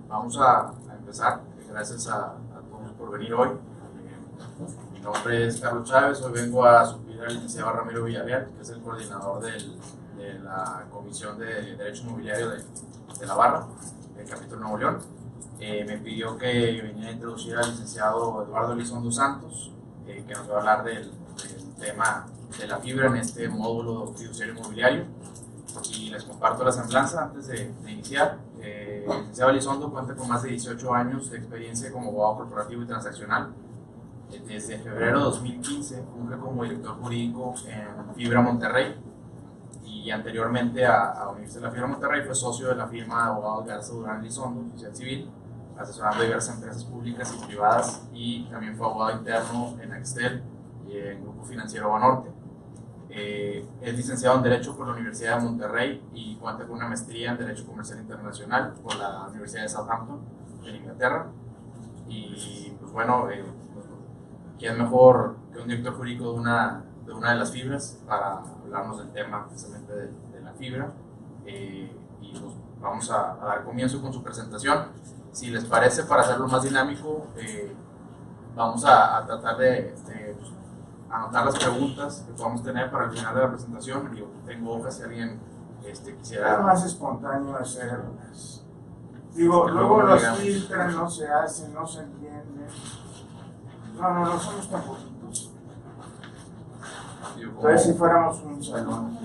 Vamos a empezar. Gracias a todos por venir hoy. Mi nombre es Carlos Chávez. Hoy vengo a suplir al licenciado Ramiro Villarreal, que es el coordinador de la Comisión de Derecho Inmobiliario de la Barra, del Capítulo Nuevo León. Me pidió que viniera a introducir al licenciado Eduardo Elizondo Santos, que nos va a hablar del tema de la fibra en este módulo fiduciario inmobiliario. Y les comparto la semblanza antes de iniciar. El licenciado Elizondo cuenta con más de 18 años de experiencia como abogado corporativo y transaccional. Desde febrero de 2015 funge como director jurídico en Fibra Monterrey, y anteriormente a unirse a la Fibra Monterrey fue socio de la firma de abogados Garza Durán Elizondo, sociedad civil, asesorando diversas empresas públicas y privadas, y también fue abogado interno en Axtel y en Grupo Financiero Banorte. Es licenciado en Derecho por la Universidad de Monterrey y cuenta con una maestría en Derecho Comercial Internacional por la Universidad de Southampton, en Inglaterra. Y pues bueno, ¿quién mejor que un director jurídico de una de las fibras para hablarnos del tema precisamente de la fibra? Y pues vamos a dar comienzo con su presentación. Si les parece, para hacerlo más dinámico, vamos a tratar de anotar las preguntas que podamos tener para el final de la presentación. Yo tengo hojas si alguien quisiera. Es más espontáneo hacerlas. Digo, luego los filtran, no se hacen, no se entienden. No somos tan poquitos. Entonces, si fuéramos un salón.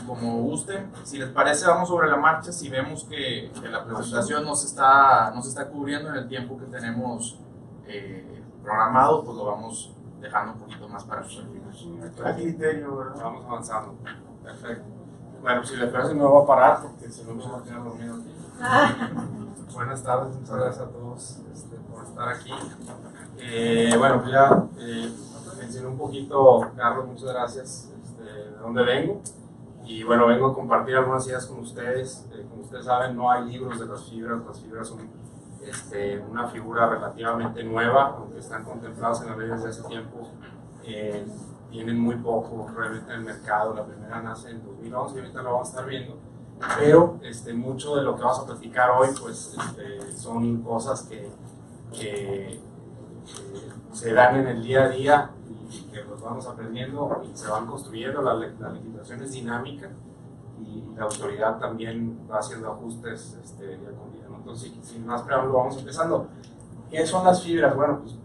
Como gusten, si les parece, vamos sobre la marcha. Si vemos que la presentación no se está cubriendo en el tiempo que tenemos programado, pues lo vamos dejando un poquito más para el final. A criterio, ¿verdad? Vamos avanzando. Perfecto. Bueno, si les parece, me voy a parar porque si no me voy a quedar dormido aquí. Buenas tardes, muchas gracias a todos por estar aquí. Bueno, pues ya mencioné un poquito, Carlos, muchas gracias, de dónde vengo. Y bueno, vengo a compartir algunas ideas con ustedes. Como ustedes saben, no hay libros de las fibras son una figura relativamente nueva, aunque están contempladas en la ley desde hace tiempo. Tienen muy poco realmente en el mercado. La primera nace en 2011 y ahorita lo vamos a estar viendo. Pero mucho de lo que vamos a platicar hoy pues, son cosas que se dan en el día a día y que los vamos aprendiendo y se van construyendo. La legislación es dinámica y la autoridad también va haciendo ajustes día con día, ¿no? Entonces, sin más preámbulo, vamos empezando. ¿Qué son las fibras? Bueno, pues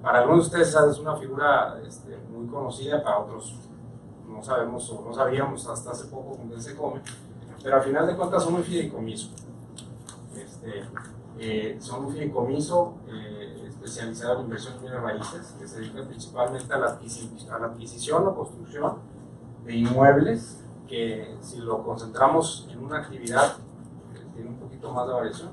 para algunos de ustedes es una figura muy conocida, para otros no sabemos o no sabíamos hasta hace poco con qué se come, pero al final de cuentas son un fideicomiso. Son un fideicomiso especializado en inversión en bienes raíces, que se dedica principalmente a la adquisición o construcción de inmuebles, que si lo concentramos en una actividad tiene un poquito más de variación,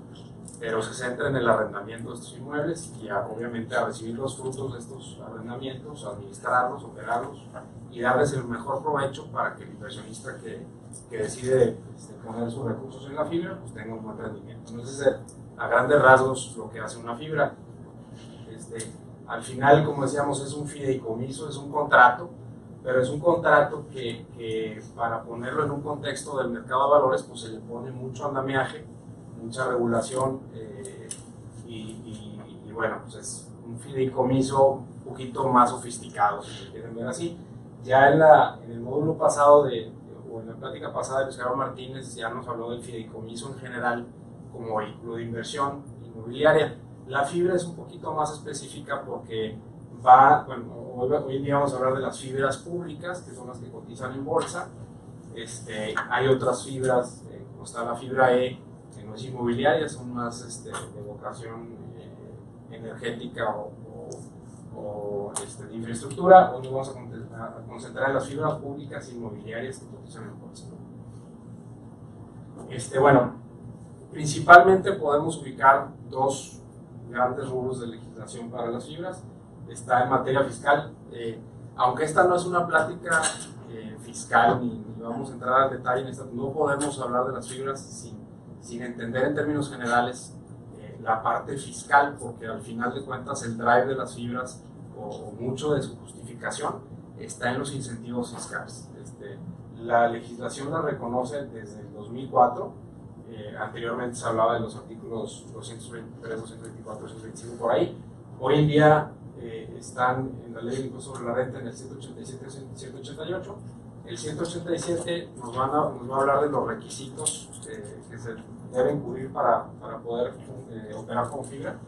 pero se centra en el arrendamiento de estos inmuebles y obviamente a recibir los frutos de estos arrendamientos, administrarlos, operarlos y darles el mejor provecho para que el inversionista que decide poner sus recursos en la fibra pues tenga un buen rendimiento. Entonces, a grandes rasgos, lo que hace una fibra. Al final, como decíamos, es un fideicomiso, es un contrato, pero es un contrato que para ponerlo en un contexto del mercado de valores, pues se le pone mucho andamiaje, mucha regulación y bueno, pues es un fideicomiso un poquito más sofisticado, si lo quieren ver así. Ya en el módulo pasado o en la plática pasada de Luis Gerardo Martínez ya nos habló del fideicomiso en general como vehículo de inversión inmobiliaria. La fibra es un poquito más específica porque hoy en día vamos a hablar de las fibras públicas, que son las que cotizan en bolsa. Hay otras fibras, como está la fibra E, que no es inmobiliaria, son más de vocación energética o de infraestructura. Hoy nos vamos a concentrar en las fibras públicas inmobiliarias que cotizan en bolsa. Bueno, principalmente podemos ubicar dos grandes rubros de legislación para las fibras. Está en materia fiscal, aunque esta no es una plática fiscal ni vamos a entrar al detalle en esta, no podemos hablar de las fibras sin entender en términos generales la parte fiscal, porque al final de cuentas el drive de las fibras o mucho de su justificación está en los incentivos fiscales. La legislación la reconoce desde el 2004, anteriormente se hablaba de los artículos 223, 224, 225 por ahí. Hoy en día están en la ley de impuesto sobre la renta en el 187 y 188. El 187 nos va a hablar de los requisitos que se deben cubrir para poder operar con fibra,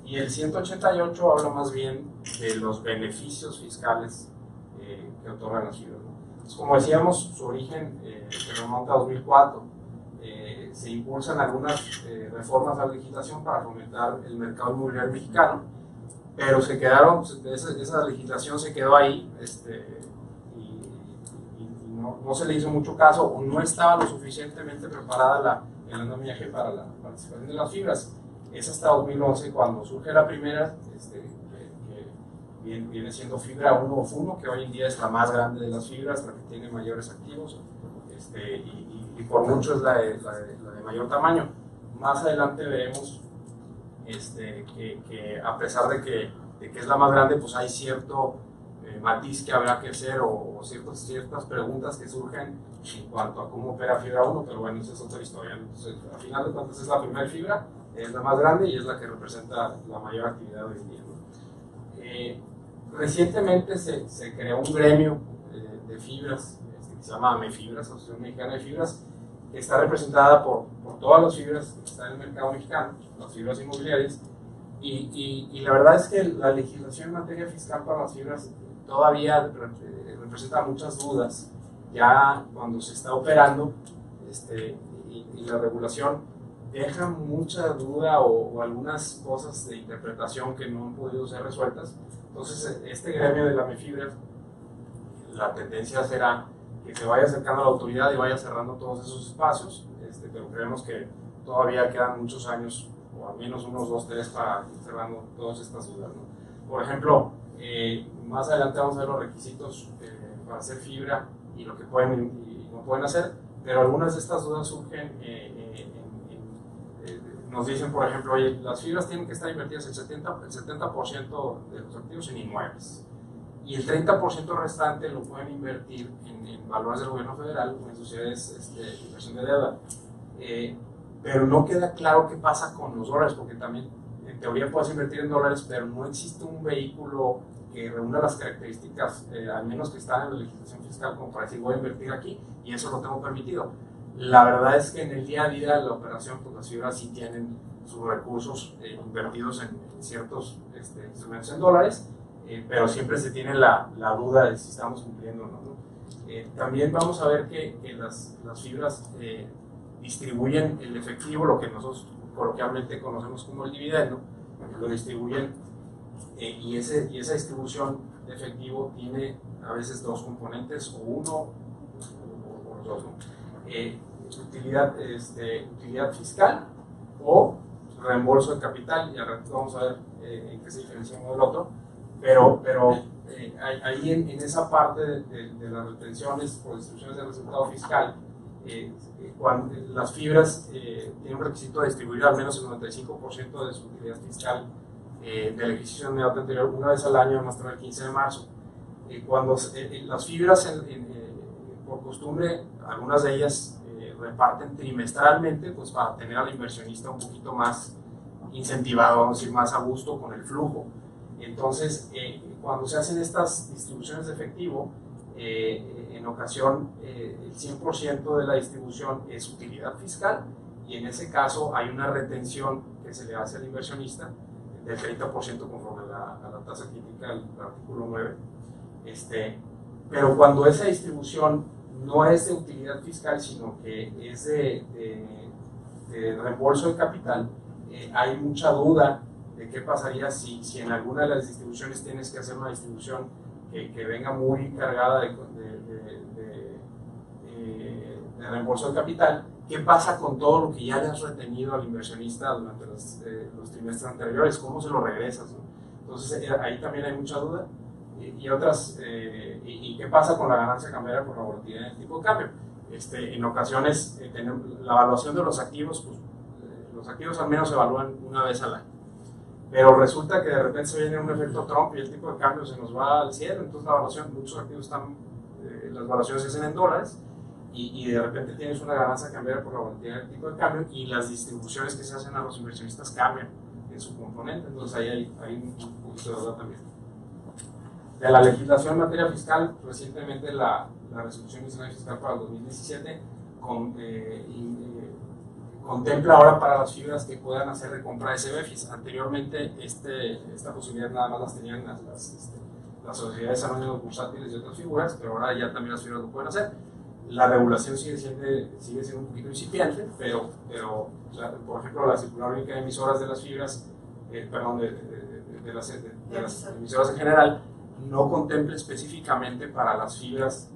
y el 188 habla más bien de los beneficios fiscales que otorgan las fibras, ¿no? Entonces, como decíamos, su origen se remonta a 2004. Se impulsan algunas reformas a la legislación para fomentar el mercado inmobiliario mexicano, pero se quedaron, esa legislación se quedó ahí, y no se le hizo mucho caso, o no estaba lo suficientemente preparada el andamiaje para la participación de las fibras. Es hasta 2011 cuando surge la primera, que viene siendo fibra 1 o FUNO, que hoy en día es la más grande de las fibras, la que tiene mayores activos, y por mucho es la de mayor tamaño. Más adelante veremos que a pesar de que es la más grande, pues hay cierto matiz que habrá que hacer, o ciertas preguntas que surgen en cuanto a cómo opera fibra 1, pero bueno, esa es otra historia. Entonces, al final de cuentas es la primera fibra, es la más grande y es la que representa la mayor actividad hoy en día, ¿no? Recientemente se creó un gremio de fibras que se llama AMEFibras, Asociación Mexicana de Fibras, que está representada por todas las fibras que están en el mercado mexicano, las fibras inmobiliarias, y la verdad es que la legislación en materia fiscal para las fibras todavía representa muchas dudas, ya cuando se está operando, y la regulación deja mucha duda o algunas cosas de interpretación que no han podido ser resueltas. Entonces, este gremio de la AMEFibras, la tendencia será que se vaya acercando a la autoridad y vaya cerrando todos esos espacios, pero creemos que todavía quedan muchos años, o al menos unos 2, 3, para ir cerrando todas estas dudas, ¿no? Por ejemplo, más adelante vamos a ver los requisitos para hacer fibra y lo que pueden y no pueden hacer, pero algunas de estas dudas surgen, nos dicen, por ejemplo, oye, las fibras tienen que estar invertidas el 70% de los activos en inmuebles, y el 30% restante lo pueden invertir en valores del gobierno federal o en sociedades de inversión de deuda. Pero no queda claro qué pasa con los dólares, porque también en teoría puedes invertir en dólares, pero no existe un vehículo que reúna las características, al menos que están en la legislación fiscal, como para decir voy a invertir aquí y eso lo tengo permitido. La verdad es que en el día a día de la operación, pues las fibras sí tienen sus recursos invertidos en ciertos instrumentos en dólares, pero siempre se tiene la duda de si estamos cumpliendo o no, ¿no? También vamos a ver que las fibras distribuyen el efectivo, lo que nosotros coloquialmente conocemos como el dividendo, lo distribuyen, y esa distribución de efectivo tiene a veces dos componentes, o uno o los dos, ¿no? Utilidad fiscal o reembolso de capital, y al rato vamos a ver en qué se diferencia uno del otro, pero ahí en esa parte de las retenciones por distribuciones de resultado fiscal, cuando las fibras tienen un requisito de distribuir al menos el 95% de su utilidad fiscal del ejercicio inmediato anterior una vez al año, más tarde el 15 de marzo. Cuando las fibras, por costumbre, algunas de ellas reparten trimestralmente, pues para tener al inversionista un poquito más incentivado, vamos a decir, más a gusto con el flujo. Entonces, cuando se hacen estas distribuciones de efectivo, en ocasión el 100% de la distribución es utilidad fiscal, y en ese caso hay una retención que se le hace al inversionista del 30% conforme a la tasa crítica del artículo 9. Pero cuando esa distribución no es de utilidad fiscal, sino que es de reembolso de capital, hay mucha duda de qué pasaría si en alguna de las distribuciones tienes que hacer una distribución que venga muy cargada de reembolso de capital. ¿Qué pasa con todo lo que ya le has retenido al inversionista durante los trimestres anteriores? ¿Cómo se lo regresas, ¿no? Entonces ahí también hay mucha duda. Y qué pasa con la ganancia cambiaria por la volatilidad del tipo de cambio. En ocasiones, la evaluación de los activos, pues, los activos al menos se evalúan una vez al año. Pero resulta que de repente se viene un efecto Trump y el tipo de cambio se nos va al cielo, entonces la evaluación, muchos activos están, las evaluaciones se hacen en dólares y de repente tienes una ganancia cambiaria por la volatilidad del tipo de cambio y las distribuciones que se hacen a los inversionistas cambian en su componente, entonces ahí hay un poquito de duda también. De la legislación en materia fiscal, recientemente la resolución nacional fiscal para el 2017 contempla ahora para las fibras que puedan hacer de compra de CBFIs. Anteriormente esta posibilidad nada más las tenían las sociedades anónimas bursátiles y otras figuras, pero ahora ya también las fibras lo pueden hacer. La regulación sigue siendo un poquito incipiente, pero o sea, por ejemplo, la circular única de emisoras de las fibras, de las emisoras en general, no contempla específicamente para las fibras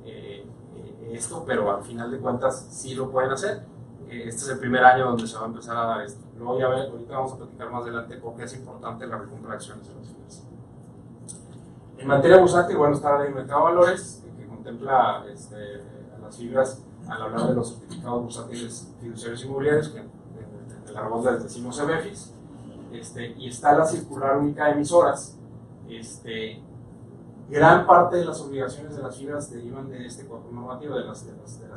esto, pero al final de cuentas sí lo pueden hacer. Este es el primer año donde se va a empezar a dar esto. Luego ya ahorita vamos a platicar más adelante por qué es importante la recompra de acciones de las fibras. En materia bursátil, bueno, está la ley de mercado de valores, que contempla a las fibras al hablar de los certificados bursátiles fiduciarios inmobiliarios, que en la argot les decimos CBFIs, y está la circular única de emisoras. Gran parte de las obligaciones de las fibras derivan de este cuerpo normativo, de la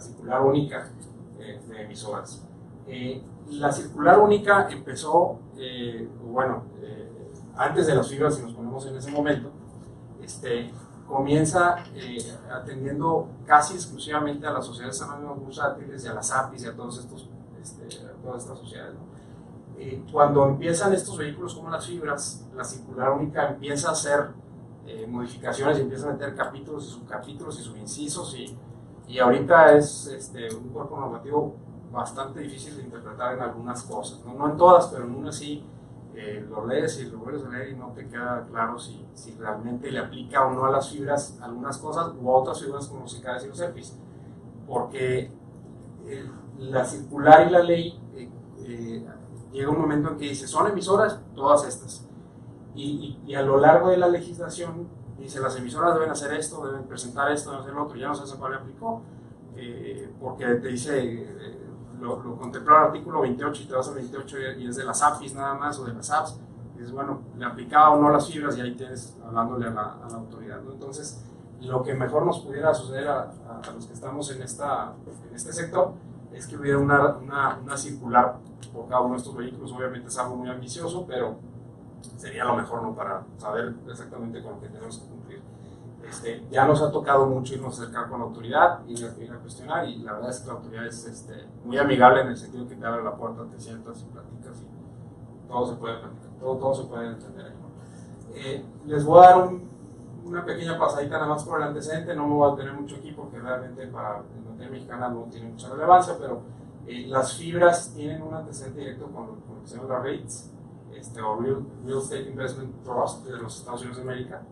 circular única de emisoras. La circular única empezó, antes de las fibras, si nos ponemos en ese momento, comienza atendiendo casi exclusivamente a las sociedades anónimas bursátiles y a las APIs y a todas estas sociedades, ¿no? Cuando empiezan estos vehículos como las fibras, la circular única empieza a hacer modificaciones y empieza a meter capítulos y subcapítulos y subincisos y ahorita es un cuerpo normativo bastante difícil de interpretar en algunas cosas, no en todas, pero en unas sí. Lo lees y lo vuelves a leer y no te queda claro si realmente le aplica o no a las fibras algunas cosas o a otras fibras como los ICARES y los EFIs, porque la circular y la ley llega un momento en que dice son emisoras todas estas y a lo largo de la legislación dice las emisoras deben hacer esto, deben presentar esto, deben hacer lo otro, ya no sé cuál le aplicó, porque te dice lo contempló el artículo 28 y te vas al 28 y es de las APIs nada más o de las apps, y dices, bueno, le aplicaba o no las fibras y ahí tienes hablándole a la autoridad, ¿no? Entonces, lo que mejor nos pudiera suceder a los que estamos en este sector es que hubiera una circular por cada uno de estos vehículos. Obviamente es algo muy ambicioso, pero sería lo mejor, ¿no? Para saber exactamente con lo que tenemos que cumplir. Ya nos ha tocado mucho irnos a acercar con la autoridad y ir a cuestionar, y la verdad es que la autoridad es muy amigable en el sentido que te abre la puerta, te sientas y platicas y todo se puede platicar, todo se puede entender ahí. Les voy a dar una pequeña pasadita nada más por el antecedente, no me voy a tener mucho aquí porque realmente para el materia mexicana no tiene mucha relevancia, pero las fibras tienen un antecedente directo con lo que se llama la REITs, o Real Estate Investment Trust de los Estados Unidos de América.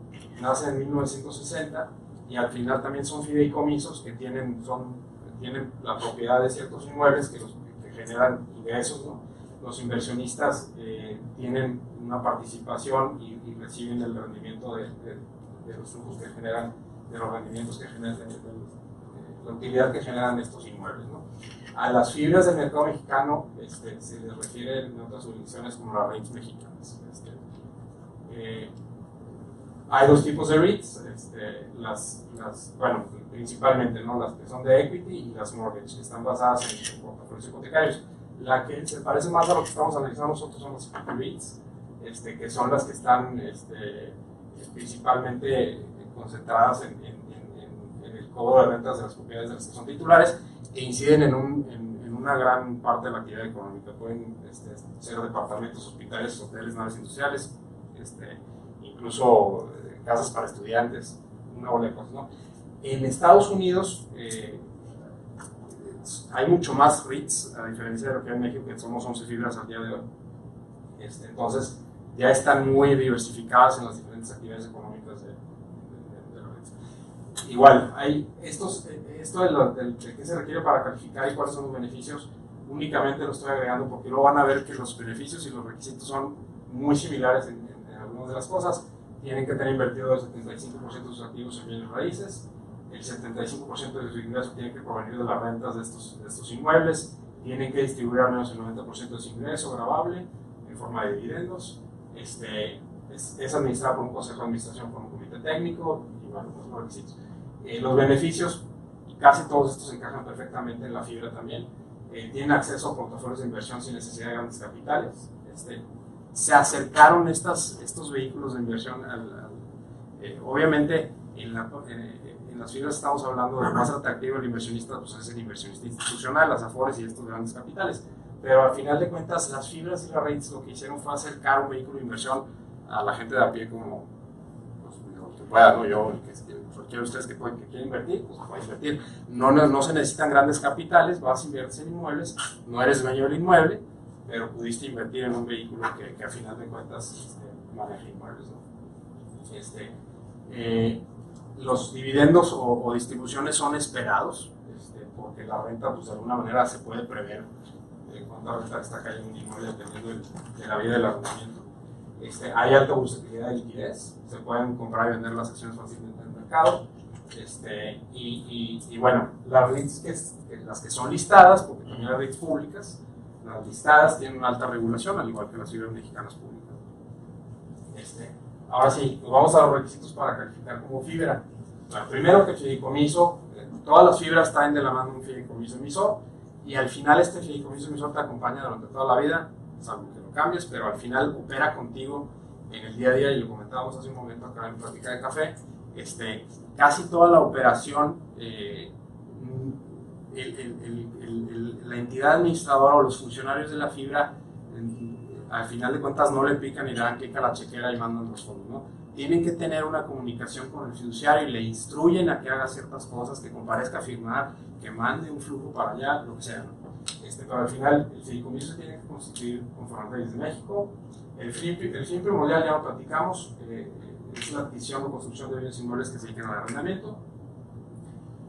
Nace en 1960 y al final también son fideicomisos que tienen la propiedad de ciertos inmuebles que generan ingresos, ¿no? Los inversionistas tienen una participación y reciben el rendimiento de los flujos que generan, de los rendimientos que generan, de la utilidad que generan estos inmuebles, ¿no? A las fibras del mercado mexicano se les refiere en otras jurisdicciones como las REITs mexicanas. Hay dos tipos de REITs, principalmente, ¿no? Las que son de equity y las mortgage, que están basadas en portafolios hipotecarios. La que se parece más a lo que estamos analizando nosotros son las REITs, que son las que están principalmente concentradas en el cobro de rentas de las propiedades de las que son titulares e inciden en una gran parte de la actividad económica. Pueden ser departamentos, hospitales, hoteles, naves industriales, incluso casas para estudiantes, una bola de cosas, ¿no? En Estados Unidos hay mucho más REITs, a diferencia de lo que hay en México, que somos 11 fibras al día de hoy. Entonces, ya están muy diversificadas en las diferentes actividades económicas de la REITs. Igual, hay esto de qué se requiere para calificar y cuáles son los beneficios, únicamente lo estoy agregando porque luego van a ver que los beneficios y los requisitos son muy similares en algunas de las cosas. Tienen que tener invertido el 75% de sus activos en bienes raíces, el 75% de su ingreso tiene que provenir de las rentas de estos inmuebles, tienen que distribuir al menos el 90% de su ingreso gravable en forma de dividendos, es administrado por un consejo de administración, por un comité técnico, y bueno, pues los requisitos. Los beneficios, casi todos estos encajan perfectamente en la fibra también. Tienen acceso a portafolios de inversión sin necesidad de grandes capitales. Se acercaron estos vehículos de inversión obviamente en las fibras estamos hablando de lo más atractivo del inversionista, pues es el inversionista institucional, las Afores y estos grandes capitales, pero al final de cuentas las fibras y las REITs lo que hicieron fue acercar un vehículo de inversión a la gente de a pie como pues, que pueda, ¿no? Yo, cualquiera de ustedes que quiera invertir, pues puede invertir. No se necesitan grandes capitales, vas a invertir en inmuebles, no eres dueño del inmueble, pero pudiste invertir en un vehículo que a final de cuentas maneja inmuebles, ¿no? Los dividendos o distribuciones son esperados, porque la renta pues de alguna manera se puede prever cuánta renta está cayendo un inmueble dependiendo de la vida del arrendamiento. Hay alta volatilidad de liquidez, se pueden comprar y vender las acciones fácilmente en el mercado, y bueno, las REITs las que son listadas, porque también hay REITs públicas, las listadas tienen una alta regulación, al igual que las fibras mexicanas públicas. Ahora sí, nos vamos a los requisitos para calificar como fibra. Bueno, primero que el fideicomiso, todas las fibras traen de la mano un fideicomiso emisor, y al final este fideicomiso emisor te acompaña durante toda la vida, salvo que lo cambies, pero al final opera contigo en el día a día, y lo comentábamos hace un momento acá en Plática de Café. Casi toda la operación, la entidad administradora o los funcionarios de la fibra, al final de cuentas no le pican y le dan clic a la chequera y mandan los fondos, ¿no? Tienen que tener una comunicación con el fiduciario y le instruyen a que haga ciertas cosas, que comparezca a firmar, que mande un flujo para allá, lo que sea, ¿no? Pero al final el fideicomiso se tiene que constituir conforme a leyes de México. El fin primordial ya lo platicamos, es la adquisición o construcción de bienes inmuebles que se dediquen al arrendamiento.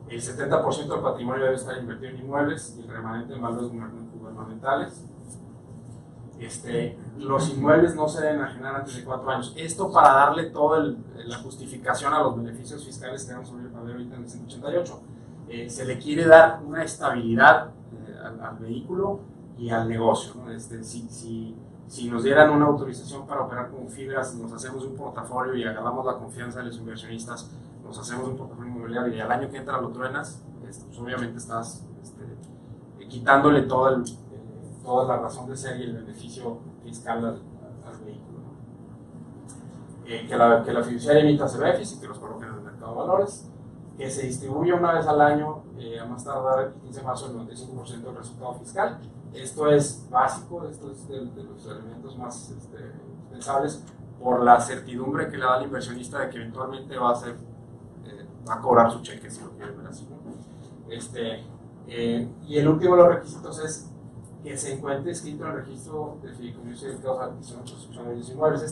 El 70% del patrimonio debe estar invertido en inmuebles y el remanente en valores gubernamentales. Los inmuebles no se deben enajenar antes de 4 años. Esto para darle toda la justificación a los beneficios fiscales que vamos a ver ahorita en el 188. Se le quiere dar una estabilidad al vehículo y al negocio, ¿no? Si nos dieran una autorización para operar con fibras, nos hacemos un portafolio y agarramos la confianza de los inversionistas, nos hacemos un portafolio inmobiliario y al año que entra lo truenas, pues obviamente estás quitándole toda la razón de ser y el beneficio fiscal al vehículo, ¿no? Que la fiduciaria emita CBFIs y que los coloquen en el mercado de valores, que se distribuya una vez al año, a más tardar el 15 de marzo, el 95% del resultado fiscal. Esto es básico, esto es de los elementos más indispensables por la certidumbre que le da al inversionista de que eventualmente va a cobrar su cheque, si lo quieren ver así, ¿no? Y el último de los requisitos es que se encuentre escrito en el registro de fideicomisos dedicados a la adquisición y construcción de bienes inmuebles.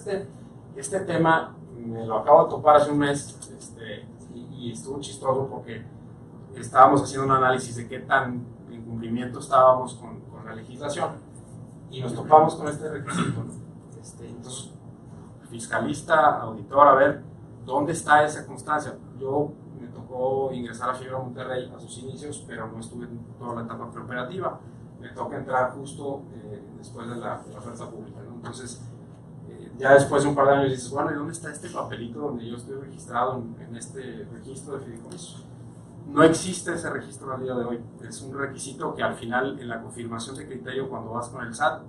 Este tema me lo acabo de topar hace un mes, y estuvo chistoso porque estábamos haciendo un análisis de qué tan en cumplimiento estábamos con la legislación y nos topamos con este requisito, ¿no? Entonces, fiscalista, auditor, a ver dónde está esa constancia. Yo me tocó ingresar a Fibra Monterrey a sus inicios, pero no estuve en toda la etapa preoperativa. Me toca entrar justo después de la fuerza pública, ¿no? Entonces, ya después de un par de años dices, bueno, ¿y dónde está este papelito donde yo estoy registrado en este registro de fideicomisos? No existe ese registro al día de hoy. Es un requisito que al final, en la confirmación de criterio, cuando vas con el SAT,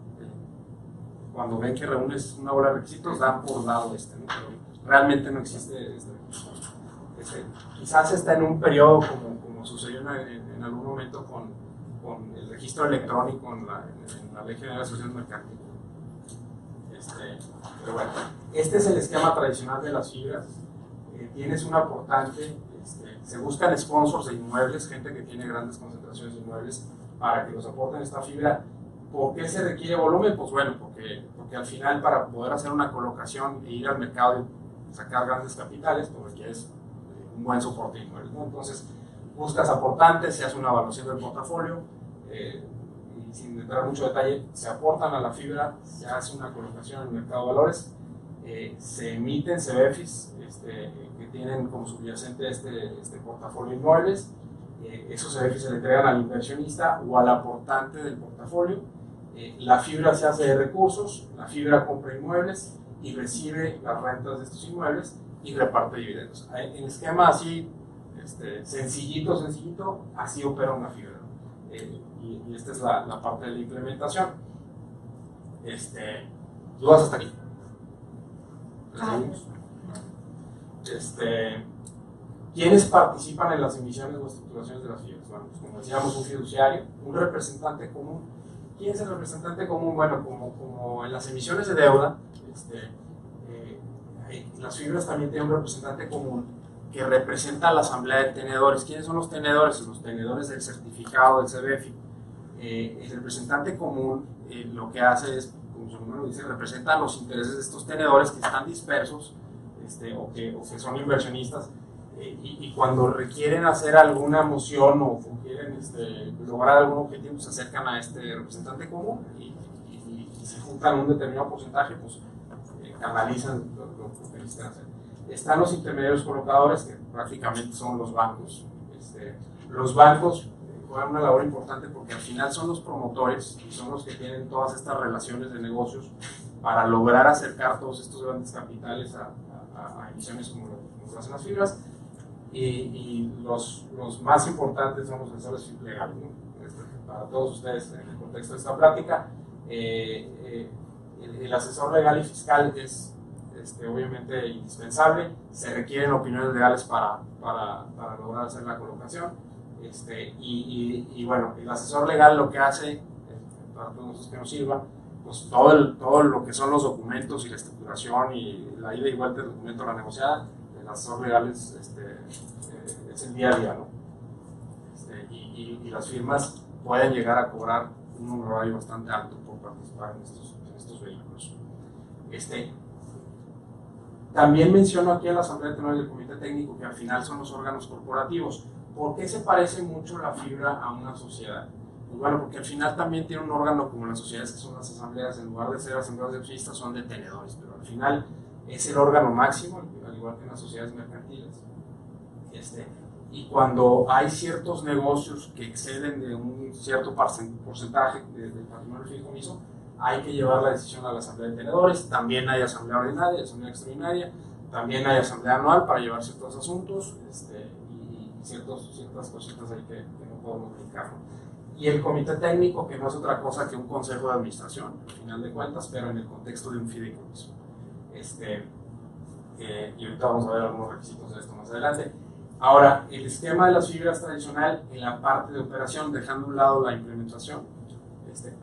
cuando ven que reúnes una bola de requisitos, dan por dado ¿no? Pero realmente no existe este registro. Quizás está en un periodo como sucedió en algún momento con el registro electrónico en la Ley General de Asociaciones Mercantiles. Pero bueno, este es el esquema tradicional de las fibras. Tienes un aportante, se buscan sponsors de inmuebles, gente que tiene grandes concentraciones de inmuebles para que los aporten esta fibra. ¿Por qué se requiere volumen? Pues bueno, porque al final para poder hacer una colocación e ir al mercado y sacar grandes capitales, pues requieres un buen soporte de inmuebles, ¿no? Entonces buscas aportantes, se hace una evaluación del portafolio, y sin entrar mucho detalle, se aportan a la fibra, se hace una colocación en el mercado de valores, se emiten CBFIs que tienen como subyacente este portafolio de inmuebles. Eso se ve que se le entregan al inversionista o al aportante del portafolio. La fibra se hace de recursos, la fibra compra inmuebles y recibe las rentas de estos inmuebles y reparte dividendos. En esquema así, sencillito, así opera una fibra, ¿no? Y esta es la parte de la implementación. ¿Dudas hasta aquí? ¿Quiénes participan en las emisiones o estructuraciones de las fibras? Bueno, pues como decíamos, un fiduciario, un representante común. ¿Quién es el representante común? Bueno, como en las emisiones de deuda, las fibras también tienen un representante común que representa a la asamblea de tenedores. ¿Quiénes son los tenedores? Los tenedores del certificado del CBFI. El representante común lo que hace es, como su nombre lo dice, representa los intereses de estos tenedores que están dispersos o que son inversionistas y cuando requieren hacer alguna moción o quieren lograr algún objetivo, se acercan a este representante común y se juntan un determinado porcentaje, pues canalizan lo que necesitan hacer. Están los intermediarios colocadores, que prácticamente son los bancos. Los bancos juegan una labor importante porque al final son los promotores y son los que tienen todas estas relaciones de negocios para lograr acercar todos estos grandes capitales a emisiones como lo hacen las fibras. Y los más importantes son los asesores legales, ¿no? Para todos ustedes, en el contexto de esta plática, el asesor legal y fiscal es obviamente indispensable. Se requieren opiniones legales para lograr hacer la colocación. Y bueno, el asesor legal lo que hace, para todos nosotros que nos sirva, pues todo lo que son los documentos y la estructuración y la ida y vuelta del documento a la negociada, el asesor legal es el día a día, ¿no? Y las firmas pueden llegar a cobrar un honorario bastante alto por participar en estos vehículos. También menciono aquí a la Asamblea de Tenedores y el Comité Técnico que al final son los órganos corporativos. ¿Por qué se parece mucho la fibra a una sociedad? Pues bueno, porque al final también tiene un órgano como las sociedades, que son las asambleas, en lugar de ser asambleas de accionistas, son de tenedores, pero al final es el órgano máximo, al igual que en las sociedades mercantiles. Y cuando hay ciertos negocios que exceden de un cierto porcentaje del patrimonio del fideicomiso, hay que llevar la decisión a la asamblea de tenedores. También hay asamblea ordinaria, asamblea extraordinaria, también hay asamblea anual para llevar ciertos asuntos y ciertas cositas ahí que no podemos brincar, ¿no? Y el comité técnico, que no es otra cosa que un consejo de administración, al final de cuentas, pero en el contexto de un fideicomiso. Y ahorita vamos a ver algunos requisitos de esto más adelante. Ahora, el esquema de las fibras tradicional en la parte de operación, dejando a un lado la implementación,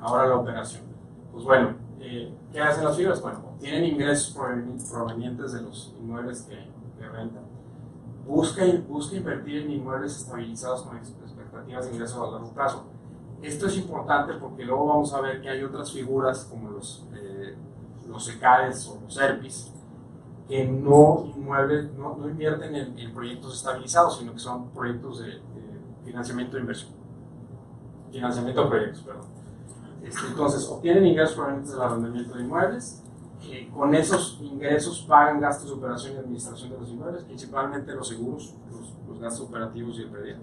ahora la operación. Pues bueno, ¿qué hacen las fibras? Bueno, obtienen ingresos provenientes de los inmuebles que rentan. Busca invertir en inmuebles estabilizados con expectativas de ingresos a largo plazo. Esto es importante porque luego vamos a ver que hay otras figuras como los ECAES o los ERPIs que no invierten en proyectos estabilizados, sino que son proyectos de financiamiento de inversión. Financiamiento de proyectos, perdón. Entonces, obtienen ingresos provenientes del arrendamiento de inmuebles. Con esos ingresos pagan gastos de operación y administración de los inmuebles, principalmente los seguros, los gastos operativos y el predial.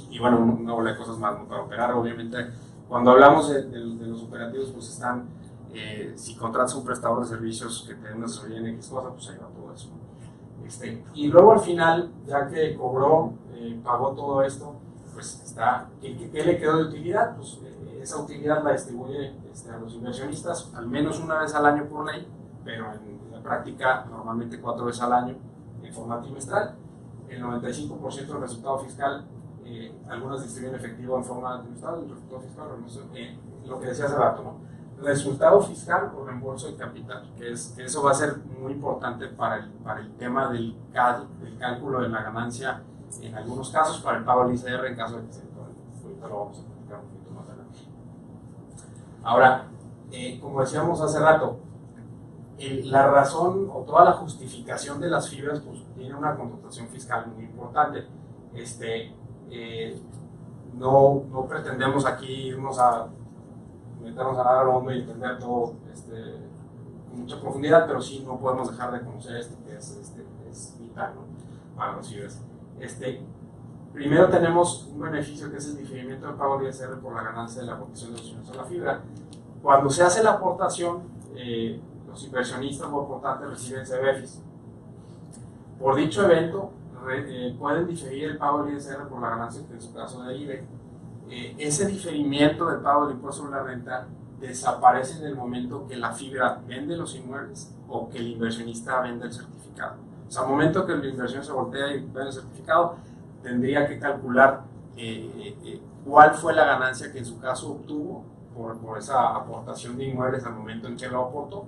Y bueno, una bola de cosas más, ¿no? Para operar, obviamente, cuando hablamos de los operativos, pues están, si contratas un prestador de servicios que te den una asesoría en X cosa, pues ahí va todo eso. Y luego al final, ya que cobró, pagó todo esto, pues está, ¿qué le quedó de utilidad? Pues esa utilidad la distribuye a los inversionistas al menos una vez al año por ley, pero en la práctica normalmente 4 veces al año en forma trimestral. El 95% del resultado fiscal, algunas distribuyen efectivo en forma trimestral, el resultado fiscal, lo que decía hace rato, ¿no? Resultado fiscal o reembolso de capital, que eso va a ser muy importante para el tema del cálculo de la ganancia en algunos casos, para el pago del ICR en caso de que se ahorita lo vamos a platicar un poquito más adelante. Ahora, como decíamos hace rato, la razón o toda la justificación de las fibras pues, tiene una connotación fiscal muy importante. No pretendemos aquí irnos a meternos a nada al mundo y entender todo con mucha profundidad, pero sí no podemos dejar de conocer esto, que es es vital, ¿no? Para las fibras. Primero tenemos un beneficio que es el diferimiento del pago del ISR por la ganancia de la aportación de los inversionistas a la fibra. Cuando se hace la aportación, los inversionistas o aportantes reciben CBFIs. Por dicho evento, pueden diferir el pago del ISR por la ganancia que en su caso derive. Ese diferimiento del pago del impuesto sobre la renta desaparece en el momento que la fibra vende los inmuebles o que el inversionista vende el certificado. O sea, al momento que la inversión se voltea y vende el certificado, tendría que calcular cuál fue la ganancia que en su caso obtuvo por esa aportación de inmuebles al momento en que lo aportó,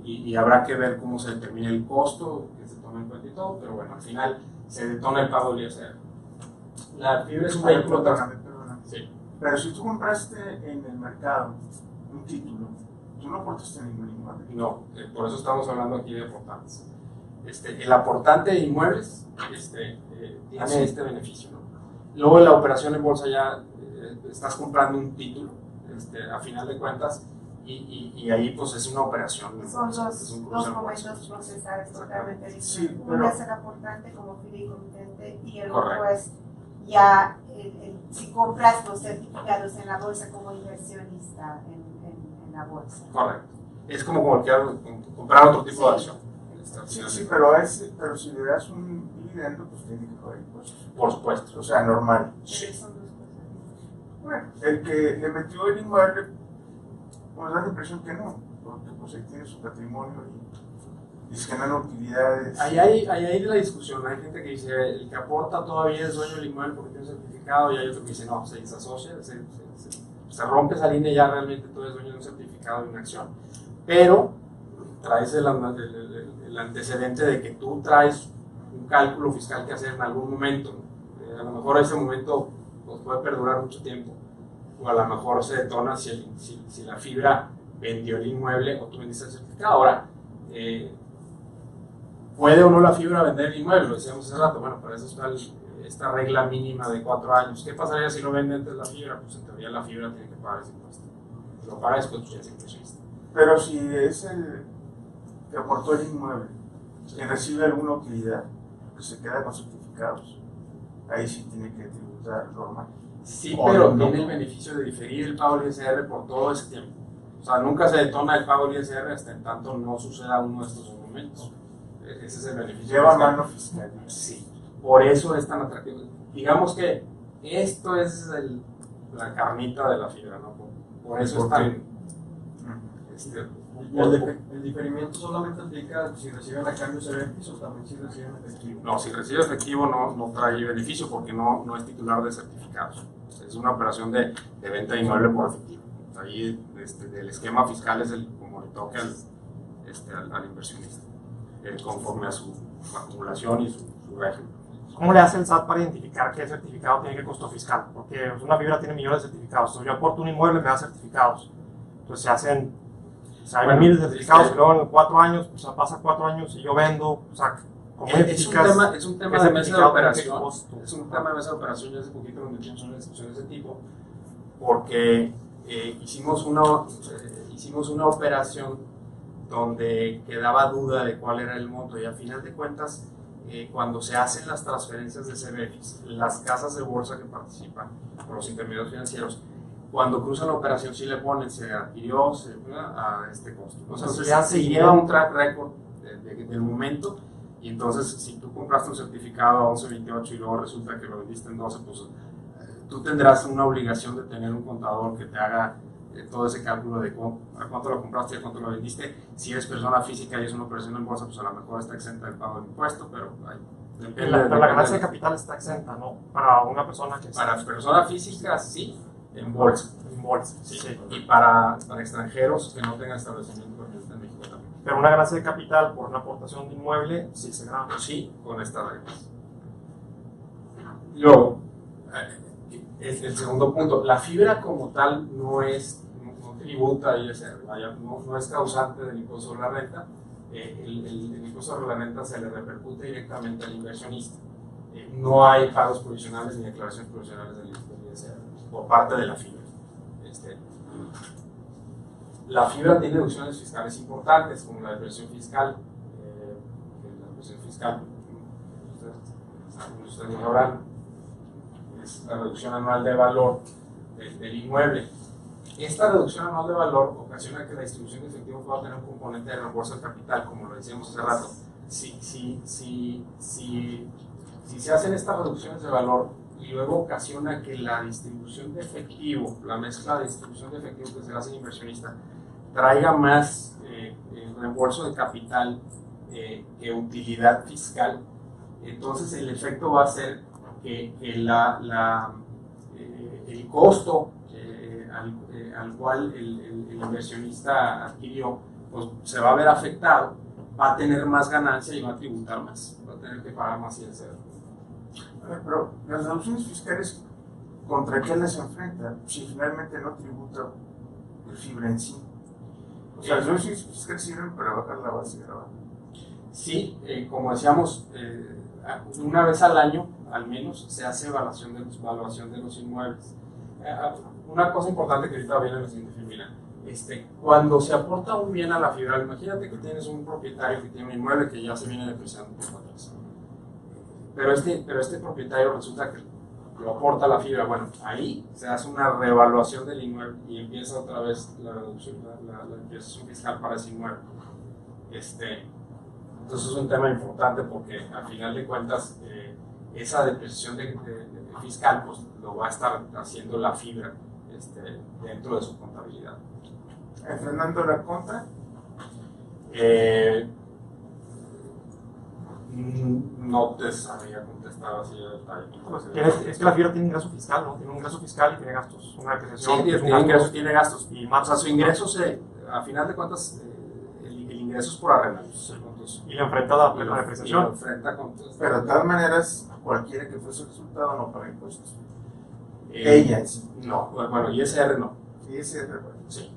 y habrá que ver cómo se determina el costo que se toma en cuenta y todo, pero bueno, al final se detona el pago del ISR. La fibra es un vehículo... Perdóname. Sí. Pero si tú compraste en el mercado un título, tú no aportaste ningún inmueble. No, por eso estamos hablando aquí de aportantes. El aportante de inmuebles tiene este beneficio, ¿no? Luego en la operación en bolsa ya estás comprando un título, a final de cuentas, y ahí pues es una operación. Son es un dos cruce en momentos bolsa. procesales totalmente diferentes. Sí, Uno es el aportante como fideicomitente y el Correcto. otro es ya si compras los certificados en la bolsa como inversionista en la bolsa. Correcto. Es como comprar otro tipo de acción. Sí, pero si le das un dividendo, pues tiene que pagar impuestos. Por supuesto. O sea, normal. Sí. Son dos cosas. Bueno, el que le metió el inmueble, pues da la impresión que no, porque pues ahí tiene su patrimonio y es que no hay utilidades. Ahí hay de la discusión. Hay gente que dice el que aporta todavía es dueño del inmueble porque tiene un certificado, y hay otro que dice no, se desasocia, se rompe esa línea y ya realmente tú eres dueño de un certificado de una acción. Pero traes el antecedente de que tú traes un cálculo fiscal que hacer en algún momento. A lo mejor ese momento pues, puede perdurar mucho tiempo, o a lo mejor se detona si la fibra vendió el inmueble o tú vendiste el certificado. Ahora, ¿puede o no la fibra vender el inmueble? Lo decíamos hace rato. Bueno, para eso está esta regla mínima de 4 años. ¿Qué pasaría si lo vende antes la fibra? Pues en teoría la fibra tiene que pagar ese impuesto. Si lo paga después, pues ya es inversionista. Pero si es el que aportó el inmueble y recibe alguna utilidad, que se queda con certificados, ahí sí tiene que tributar normal. Sí, O pero no. tiene el beneficio de diferir el pago del ISR por todo ese tiempo. O sea, nunca se detona el pago del ISR hasta en tanto no suceda uno de estos momentos. Ese es el beneficio. Lleva mano fiscal. Sí, por eso es tan atractivo. Digamos que esto es la carnita de la fibra, ¿no? Por eso es tan... El diferimiento solamente aplica si reciben a cambio CBFIs o también si reciben efectivo. No, si recibe efectivo no trae beneficio porque no es titular de certificados. Es una operación de venta de inmueble por efectivo. Ahí el esquema fiscal es como le toca al inversionista, conforme a su acumulación y su régimen. ¿Cómo le hace el SAT para identificar qué certificado tiene qué costo fiscal? Porque una fibra tiene millones de certificados. Entonces, yo aporto un inmueble y me da certificados. Entonces se hacen, hay miles de certificados y luego en 4 años, pues pasa 4 años y yo vendo. O sea, ¿cómo identificas? Es un tema de mesa de operación. Es un tema de mesa de operación. Ya hace poquito nos metimos en una discusión de ese tipo porque hicimos una operación donde quedaba duda de cuál era el monto y al final de cuentas cuando se hacen las transferencias de CBFIs, las casas de bolsa que participan o los intermediarios financieros, cuando cruzan la operación sí le ponen se adquirió a este costo. Entonces se lleva un track record del momento y entonces si tú compraste un certificado a 11.28 y luego resulta que lo vendiste en 12, pues tú tendrás una obligación de tener un contador que te haga todo ese cálculo de a cuánto lo compraste y a cuánto lo vendiste. Si eres persona física y es una operación en bolsa, pues a lo mejor está exenta del pago de impuesto, pero pero la ganancia de capital está exenta, ¿no? Para una persona que... Para personas físicas, sí, en bolsa. En bolsa, Sí. sí. Y para extranjeros que no tengan establecimiento permanente en México también. Pero una ganancia de capital por una aportación de inmueble, sí se graba. Sí, con estas reglas. Luego, el segundo punto, la fibra como tal no tributa ISR, no es causante del impuesto sobre la renta. El impuesto sobre la renta se le repercute directamente al inversionista. No hay pagos provisionales ni declaraciones provisionales del ISR por parte de la fibra. La fibra tiene deducciones fiscales importantes, como la depresión fiscal, que la depresión fiscal, ustedes lo sabrán, es la reducción anual de valor del inmueble. Esta reducción anual de valor ocasiona que la distribución de efectivo pueda tener un componente de reembolso del capital, como lo decíamos hace rato. Si se hacen estas reducciones de valor y luego ocasiona que la distribución de efectivo, la mezcla de distribución de efectivo que se hace en inversionista, traiga más reembolso de capital que utilidad fiscal, entonces el efecto va a ser que el costo al cual el inversionista adquirió, pues se va a ver afectado, va a tener más ganancia y va a tributar más, va a tener que pagar más ISR. Pero las deducciones fiscales, ¿contra qué las enfrentan? Si finalmente no tributa el fibra en sí. O sea, las deducciones fiscales sirven para bajar la base de gravamen. Sí, como decíamos, una vez al año, al menos, se hace evaluación de los inmuebles. Una cosa importante que ahorita viene en la siguiente fila, cuando se aporta un bien a la fibra, imagínate que tienes un propietario que tiene un inmueble que ya se viene depreciando un poco atrás. Pero este propietario resulta que lo aporta a la fibra. Bueno, ahí se hace una reevaluación del inmueble y empieza otra vez la reducción, la imposición fiscal para ese inmueble. Entonces es un tema importante porque al final de cuentas esa depreciación fiscal pues lo va a estar haciendo la fibra dentro de su contabilidad. ¿Fernando la contra? No te sabía contestar así de detalle. Pues es que la fibra tiene ingreso fiscal, ¿no? Tiene un ingreso fiscal y tiene gastos. Una depreciación. Sí, tiene ingresos, tiene gastos. Y más, o sea, su ingreso, a final de cuentas, el ingreso es por arrendamientos. Y lo enfrenta a la depreciación. Y lo enfrenta con Pero de todas maneras, cualquiera que fuese el resultado no paga impuestos. Ella en sí. No, bueno, ISR no. ISR, bueno. Sí.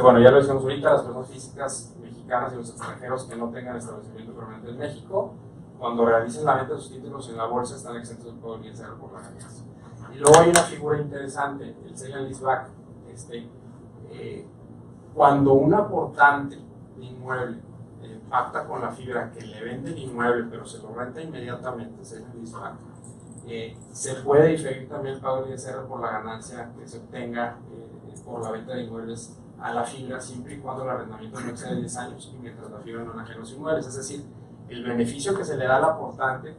Bueno, ya lo decíamos ahorita, las personas físicas mexicanas y los extranjeros que no tengan establecimiento permanente en México, cuando realicen la venta de sus títulos en la bolsa, están exentos del pago del ISR por la ganancia. Y luego hay una figura interesante, el sale and leaseback. Cuando un aportante de inmueble pacta con la fibra que le vende el inmueble, pero se lo renta inmediatamente, sale and leaseback, se puede diferir también el pago del ISR por la ganancia que se obtenga por la venta de inmuebles a la fibra, siempre y cuando el arrendamiento no excede 10 años y mientras la fibra no enajene los inmuebles. Es decir, el beneficio que se le da al aportante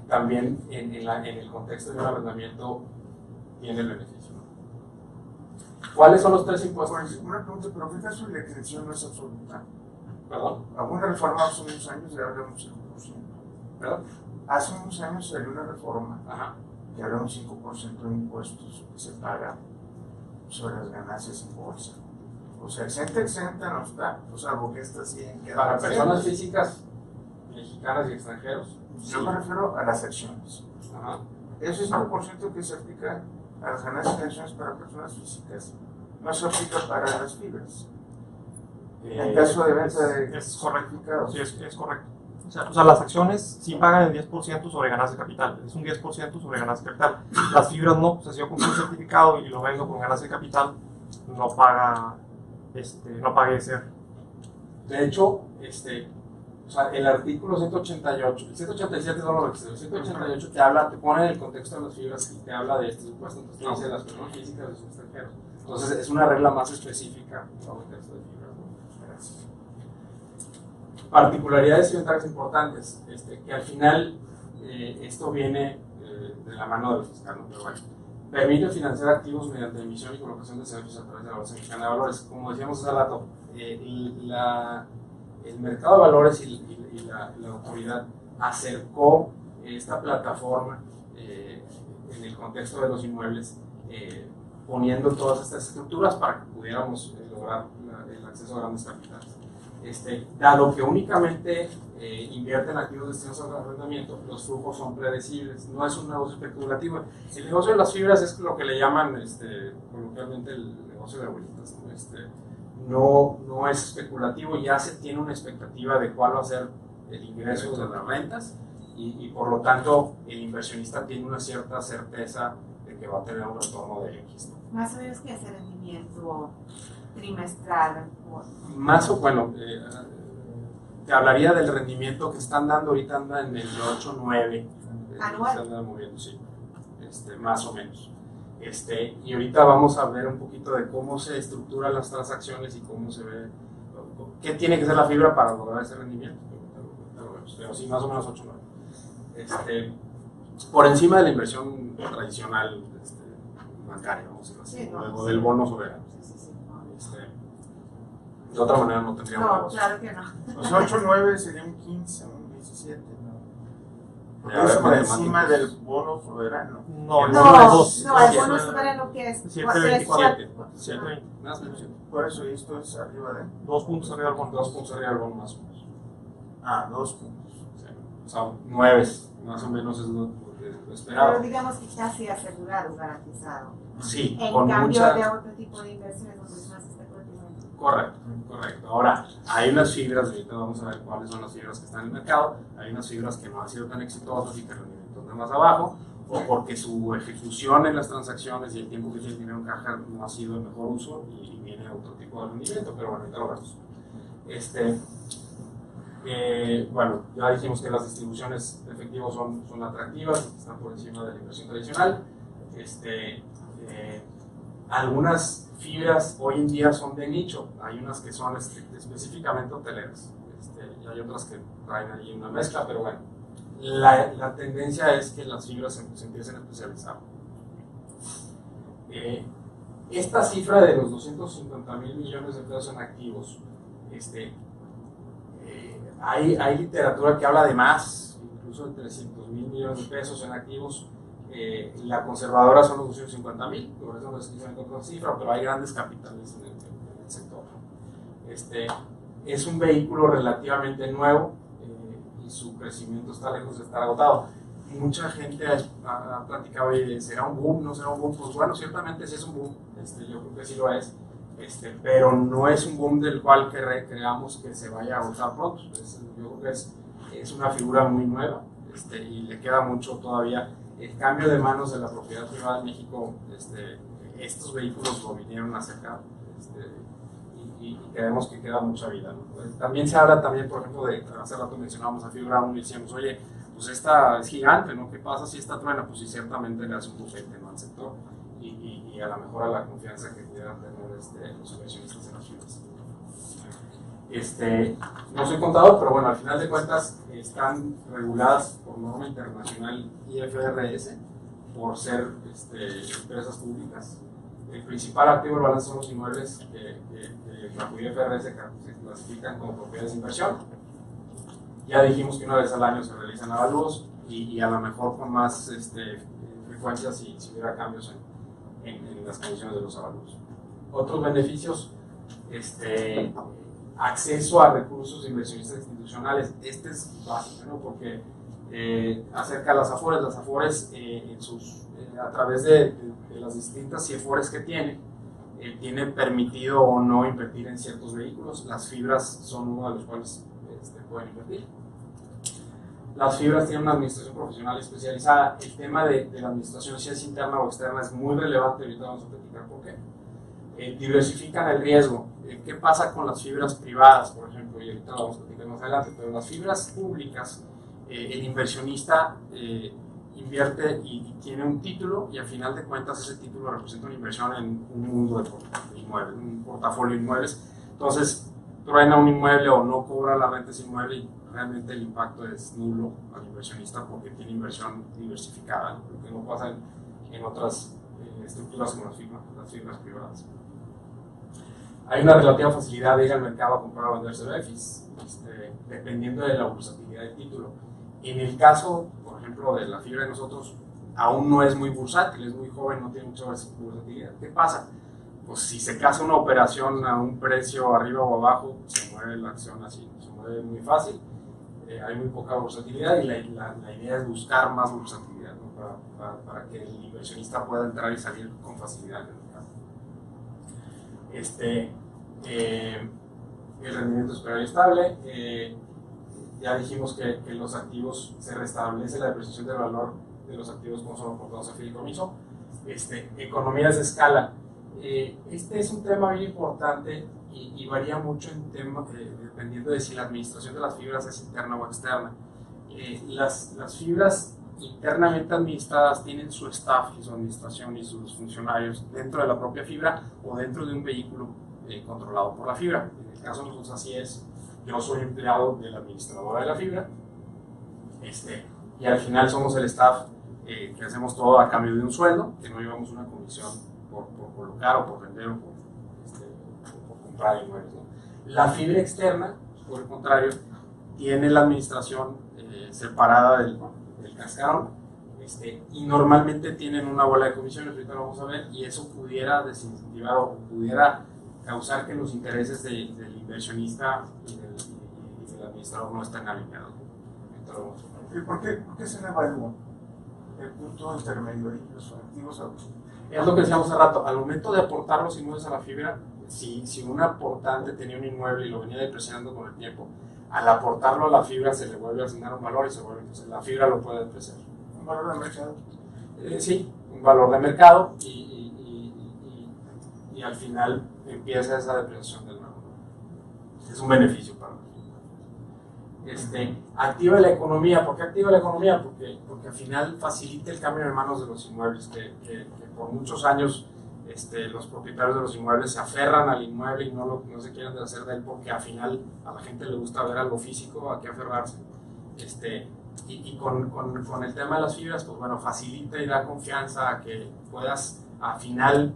también en el contexto de un arrendamiento tiene el beneficio. ¿Cuáles son los tres impuestos? Pues, una pregunta, pero ¿qué caso la exención no es absoluta? ¿Perdón? Alguna reforma hace unos años le habla un 5%. ¿Perdón? Hace unos años salió una reforma Ajá. que habla un 5% de impuestos que se paga sobre las ganancias en bolsa. O sea, exenta no está, o salvo que esta sí queda. Para personas físicas mexicanas y extranjeros. Yo me refiero a las acciones. Ajá. Ese 5% que se aplica a las ganancias de acciones para personas físicas no se aplica para las fibras. En caso de venta de es correcto. certificados. Sí, es correcto. O sea, las acciones sí pagan el 10% sobre ganancia de capital. Es un 10% sobre ganancia de capital. Las fibras no. O sea, si yo compro un certificado y lo vendo con ganancia de capital, no paga ISR. De hecho, o sea, el artículo 188, el 187 no lo requiere, el 188 te pone en el contexto de las fibras y te habla de este supuesto, entonces te dice las personas físicas y los extranjeros. Entonces es una regla más específica para el contexto de fibras. Gracias. Particularidades y ventajas importantes, que al final esto viene de la mano del fiscal, ¿no? Pero bueno, permite financiar activos mediante emisión y colocación de servicios a través de la Bolsa Mexicana de Valores. Como decíamos hace rato, el mercado de valores y la autoridad acercó esta plataforma en el contexto de los inmuebles, poniendo todas estas estructuras para que pudiéramos lograr el acceso a grandes capitales. Dado que únicamente invierten activos destinados al arrendamiento, los flujos son predecibles, no es un negocio especulativo. El negocio de las fibras es lo que le llaman coloquialmente el negocio de abuelitas, ¿no? No es especulativo, ya se tiene una expectativa de cuál va a ser el ingreso de las rentas y por lo tanto el inversionista tiene una cierta certeza de que va a tener un retorno de X, ¿no? Más o menos, ¿qué es el rendimiento trimestral? Más o bueno, te hablaría del rendimiento que están dando ahorita, anda en el 8, 9. ¿Anual? Se anda moviendo, sí, más o menos. Y ahorita vamos a ver un poquito de cómo se estructuran las transacciones y cómo se ve, qué tiene que ser la fibra para lograr ese rendimiento. Pero sí, más o menos 8, 9. Por encima de la inversión tradicional bancaria, vamos a decir así, o del bono soberano. De otra manera no tendríamos No, negocio. claro que no. Pues 8, 9 sería un 15, un 17, ¿no? Porque Ya, eso por matemáticas. encima del bono soberano. No, el No, bono es 2. No, el bono soberano que es 7.24. 7, más o menos 7. Por eso, y esto es arriba de. 2 puntos arriba del bono. 2 puntos arriba del bono más o menos. 2 puntos. Sí. O sea, 9 más o menos es lo Pero esperado. digamos que casi asegurado, garantizado. Sí, En con cambio mucha... de otro tipo de inversiones donde es más especulativo. Correcto. Ahora, hay unas fibras, ahorita vamos a ver cuáles son las fibras que están en el mercado, hay unas fibras que no han sido tan exitosas y que el rendimiento anda más abajo, o porque su ejecución en las transacciones y el tiempo que tiene dinero en caja no ha sido el mejor uso y viene otro tipo de rendimiento, pero bueno, ahorita lo vemos. Bueno, ya dijimos que las distribuciones de efectivo son atractivas, están por encima de la inversión tradicional. Algunas fibras hoy en día son de nicho, hay unas que son específicamente hoteleras, y hay otras que traen ahí una mezcla, pero bueno, la tendencia es que las fibras se empiecen a especializar. Esta cifra de los 250,000 millones de pesos en activos, hay literatura que habla de más, incluso de 300,000 millones de pesos en activos. La conservadora son los 250,000, por eso no es que otra cifra, pero hay grandes capitales en el sector. Es un vehículo relativamente nuevo y su crecimiento está lejos de estar agotado. Mucha gente ha platicado, oye, ¿será un boom? ¿No será un boom? Pues bueno, ciertamente sí es un boom, yo creo que sí lo es, pero no es un boom del cual creamos que se vaya a agotar pronto. Yo creo que es una figura muy nueva y le queda mucho todavía. El cambio de manos de la propiedad privada en México, estos vehículos lo vinieron a sacar y creemos que queda mucha vida, ¿no? También se habla también, por ejemplo, hace rato mencionábamos a Fibra 1 y decíamos, oye, pues esta es gigante, ¿no? ¿Qué pasa si esta truena? Pues sí, ciertamente le hace un bufete, ¿no?, al sector y a lo mejor a la confianza que pudieran tener los inversionistas en las fibras. No soy contador, pero bueno, al final de cuentas están reguladas por norma internacional IFRS por ser empresas públicas. El principal activo del balance son los inmuebles que bajo IFRS se clasifican como propiedades de inversión. Ya dijimos que una vez al año se realizan avalúos y a lo mejor con más frecuencia si hubiera cambios en las condiciones de los avalúos. Otros beneficios, acceso a recursos de inversionistas institucionales. Este es básico, ¿no? Porque acerca a las AFORES a través de las distintas CIEFORES que tiene permitido o no invertir en ciertos vehículos. Las fibras son uno de los cuales pueden invertir. Las fibras tienen una administración profesional especializada. El tema de la administración, si es interna o externa, es muy relevante. Ahorita vamos a platicar por qué. Diversifican el riesgo. ¿Qué pasa con las fibras privadas, por ejemplo? Y ahorita lo vamos a platicar más adelante, pero las fibras públicas, el inversionista invierte y tiene un título y al final de cuentas ese título representa una inversión en un mundo de inmuebles, un portafolio de inmuebles. Entonces, truena un inmueble o no cobra la renta de ese inmueble y realmente el impacto es nulo al inversionista porque tiene inversión diversificada, ¿no? Lo que no pasa en otras estructuras como las fibras privadas. Hay una relativa facilidad de ir al mercado a comprar o vender CBFIs, dependiendo de la bursátilidad del título. En el caso, por ejemplo, de la fibra de nosotros, aún no es muy bursátil, es muy joven, no tiene mucha bursátilidad. ¿Qué pasa? Pues si se casa una operación a un precio arriba o abajo, se mueve la acción así, se mueve muy fácil, hay muy poca bursatilidad y la idea es buscar más bursatilidad, ¿no? para que el inversionista pueda entrar y salir con facilidad en el mercado. El rendimiento esperado y estable. Ya dijimos que los activos, se restablece la depreciación del valor de los activos como son aportados a fideicomiso. Economías de escala. Este es un tema bien importante y varía mucho en tema, dependiendo de si la administración de las fibras es interna o externa. Las fibras internamente administradas tienen su staff y su administración y sus funcionarios dentro de la propia fibra o dentro de un vehículo controlado por la fibra. En el caso de nosotros así es. Yo soy empleado de la administradora de la fibra y al final somos el staff que hacemos todo a cambio de un sueldo, que no llevamos una comisión por colocar o por vender o por comprar inmuebles, ¿no? La fibra externa, por el contrario, tiene la administración separada del cascarón y normalmente tienen una bola de comisiones, ahorita lo vamos a ver, y eso pudiera desincentivar o pudiera causar que los intereses del inversionista y del administrador no estén alineados. ¿Y por qué se le evalúa el punto intermedio ahí, los activos? Es lo que decíamos hace rato, al momento de aportar los inmuebles a la fibra, si un aportante tenía un inmueble y lo venía depreciando con el tiempo, al aportarlo a la fibra se le vuelve a asignar un valor y entonces la fibra lo puede depreciar. ¿Un valor de mercado? Sí, un valor de mercado y al final empieza esa depreciación del nuevo. Es un beneficio para nosotros. Activa la economía. ¿Por qué activa la economía? Porque al final facilita el cambio de manos de los inmuebles, que por muchos años los propietarios de los inmuebles se aferran al inmueble y no se quieren deshacer de él porque al final a la gente le gusta ver algo físico a qué aferrarse. Y con el tema de las fibras, pues bueno, facilita y da confianza a que puedas al final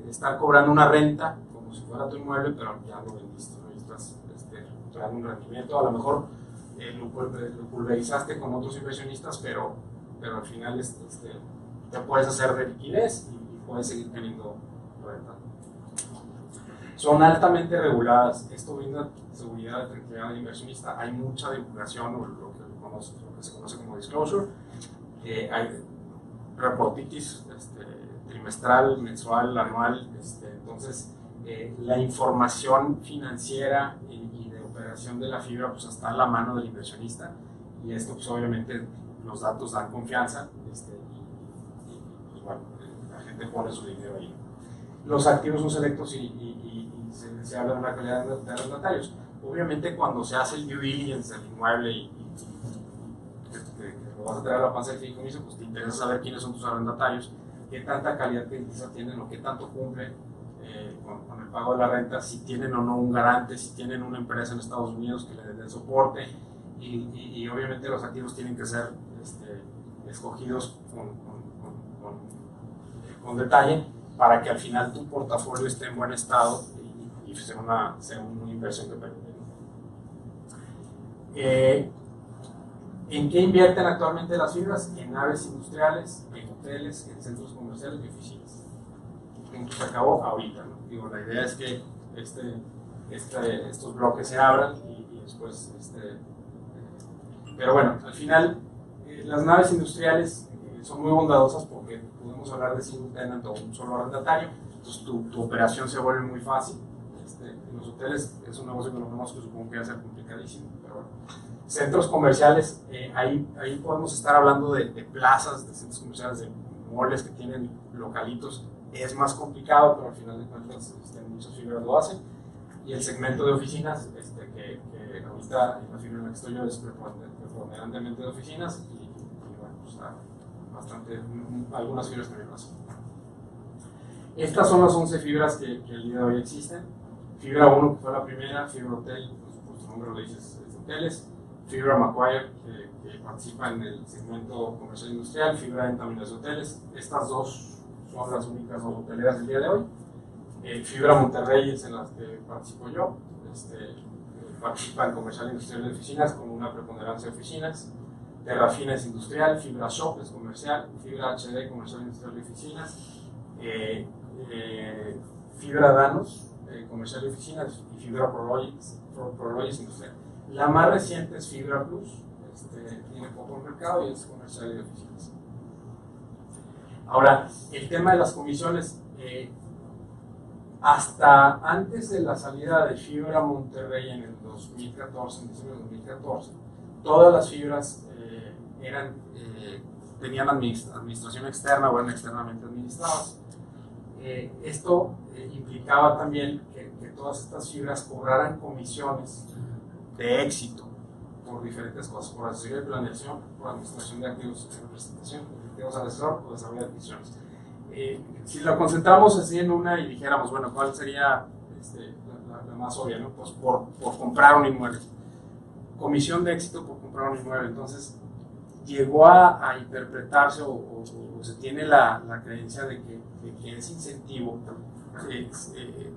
estar cobrando una renta como si fuera tu inmueble, pero ya lo vendiste, ¿no? Y estás recuperando un rendimiento, a lo mejor lo pulverizaste con otros inversionistas, pero al final te puedes hacer de liquidez y puedes seguir teniendo renta. Son altamente reguladas. Esto brinda seguridad de tranquilidad del inversionista. Hay mucha divulgación, o lo que se conoce como disclosure. Hay reportitis trimestral, mensual, anual. Entonces, la información financiera y de operación de la fibra pues está a la mano del inversionista. Y esto, pues obviamente, los datos dan confianza. Y bueno, la gente pone su dinero ahí. Los activos son selectos y se habla de una calidad de arrendatarios. Obviamente cuando se hace el due diligence del inmueble y que lo vas a traer a la panza del fideicomiso, pues te interesa saber quiénes son tus arrendatarios, qué tanta calidad crediticia tienen o qué tanto cumplen con el pago de la renta, si tienen o no un garante, si tienen una empresa en Estados Unidos que le dé soporte y obviamente los activos tienen que ser escogidos con detalle para que al final tu portafolio esté en buen estado y sea una inversión que permite. ¿En qué invierten actualmente las fibras? En naves industriales, en hoteles, en centros comerciales y oficinas. Punto, se acabó ahorita, ¿no? Digo, la idea es que estos bloques se abran y después pero bueno, al final las naves industriales son muy bondadosas porque podemos hablar de single tenant o un solo arrendatario, entonces tu operación se vuelve muy fácil. En los hoteles es un negocio que no conozco, supongo que va a ser complicadísimo, pero bueno. Centros comerciales, ahí podemos estar hablando de plazas, de centros comerciales, de malls que tienen localitos, es más complicado, pero al final de cuentas muchas fibras lo hacen. Y el segmento de oficinas, que ahorita en la fibra en la que estoy yo es preponderantemente de oficinas y bueno, pues algunas fibras también lo hacen. Estas son las 11 fibras que el día de hoy existen. Fibra 1, que fue la primera, Fibra Hotel, pues, por su nombre lo dice, es de hoteles. Fibra Macquarie, que participa en el segmento comercial industrial. Fibra en también de hoteles. Estas dos son las únicas dos hoteleras del día de hoy. Fibra Monterrey es en las que participo yo. Participa en comercial industrial de oficinas con una preponderancia de oficinas. Terrafina es industrial, Fibra Shop es comercial, Fibra HD comercial industrial de oficinas, Fibra Danos comercial de oficinas y Fibra Prologis industrial. La más reciente es Fibra Plus, tiene poco mercado y es comercial de oficinas. Ahora, el tema de las comisiones, hasta antes de la salida de Fibra Monterrey en el 2014, en diciembre de 2014, todas las fibras tenían administración externa o eran externamente administradas. Esto implicaba también que todas estas fibras cobraran comisiones de éxito por diferentes cosas, por asesoría de planeación, por administración de activos en representación, de activos al asesor, por desarrollo de adquisiciones. Si lo concentramos así en una y dijéramos, bueno, ¿cuál sería la más obvia? ¿No? Pues por comprar un inmueble. Comisión de éxito por comprar un inmueble. Entonces, llegó a interpretarse o se tiene la creencia de que ese incentivo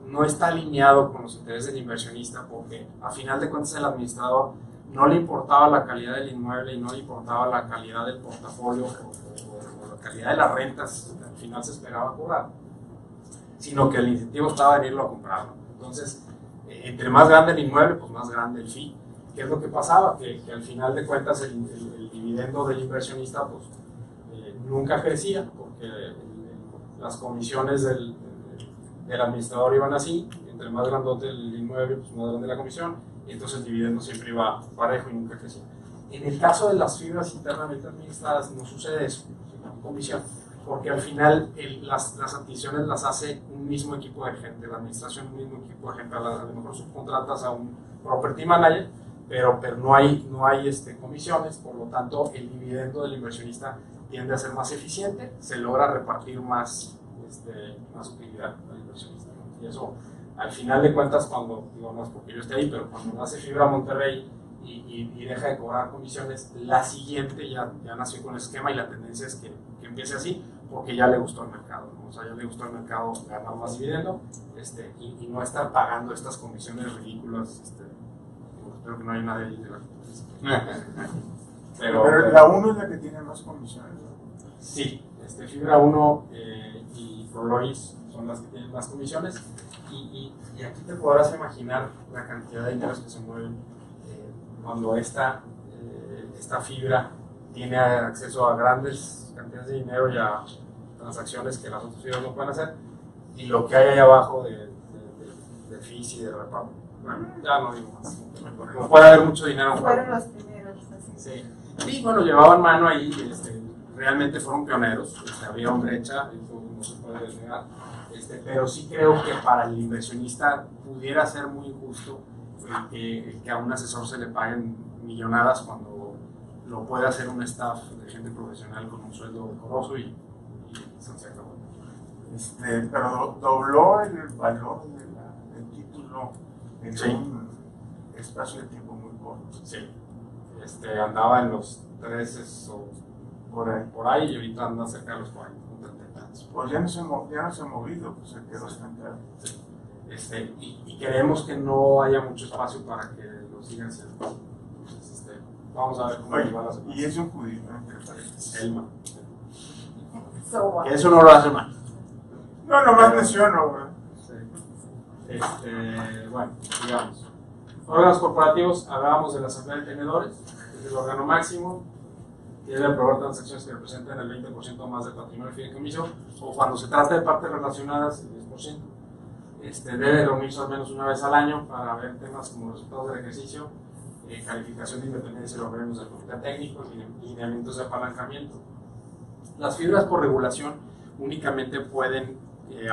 no está alineado con los intereses del inversionista, porque a final de cuentas el administrador no le importaba la calidad del inmueble y no le importaba la calidad del portafolio o la calidad de las rentas que al final se esperaba cobrar, sino que el incentivo estaba en irlo a comprar, ¿no? Entonces, entre más grande el inmueble, pues más grande el fee. ¿Qué es lo que pasaba? Que al final de cuentas el dividendo del inversionista pues, nunca crecía, porque las comisiones del administrador iban así, entre más grandote el inmueble, pues más grande la comisión, y entonces el dividendo siempre iba parejo y nunca crecía. En el caso de las fibras internamente administradas no sucede eso, comisión, porque al final las adquisiciones las hace un mismo equipo de gente, la administración un mismo equipo de gente, a lo mejor subcontratas a un property manager, pero no hay comisiones, por lo tanto el dividendo del inversionista tiende a ser más eficiente, se logra repartir más utilidad al inversionista, ¿no? Y eso, al final de cuentas, cuando, digo, no es porque yo esté ahí, pero cuando nace Fibra Monterrey y deja de cobrar comisiones, la siguiente ya nació con el esquema y la tendencia es que empiece así, porque ya le gustó al mercado, ¿no? O sea, ya le gustó al mercado ganar más dividendo y no estar pagando estas comisiones ridículas. Creo que no hay nadie ahí de la pero la 1 es la que tiene más comisiones, ¿no? Sí, Fibra 1 y Prolois son las que tienen más comisiones y aquí te podrás imaginar la cantidad de dineros que se mueven cuando esta fibra tiene acceso a grandes cantidades de dinero y a transacciones que las otras fibras no pueden hacer, y lo que hay ahí abajo de fees y de repago. Bueno, ya no digo más. No puede haber mucho dinero. Fueron los primeros. Sí. Y bueno, llevaban mano ahí, realmente fueron pioneros, abrieron brecha, eso no se puede negar, pero sí creo que para el inversionista pudiera ser muy injusto que a un asesor se le paguen millonadas cuando lo puede hacer un staff de gente profesional con un sueldo decoroso y se acabó. Pero dobló el valor del título en sí. un espacio de tiempo muy corto. Sí, andaba en los 13 o por ahí y ahorita anda cerca de los 40, pues ya no se ha movido, pues se quedó estancado. Sí. Y queremos que no haya mucho espacio para que lo sigan haciendo. Entonces, vamos a ver cómo va la semana. Y es un judío, ¿no? Entre paréntesis. Elma. So, Que eso no lo hace mal. No, nomás menciono, güey. Sí. Bueno, digamos. Órganos corporativos, hablábamos de la asamblea de tenedores, es el órgano máximo, que debe aprobar transacciones que representen el 20% más del patrimonio fideicomiso, o cuando se trata de partes relacionadas, el 10%. Debe reunirse al menos una vez al año para ver temas como resultados del ejercicio, calificación de independencia de los órganos del comité técnico y lineamientos de apalancamiento. Las fibras por regulación únicamente pueden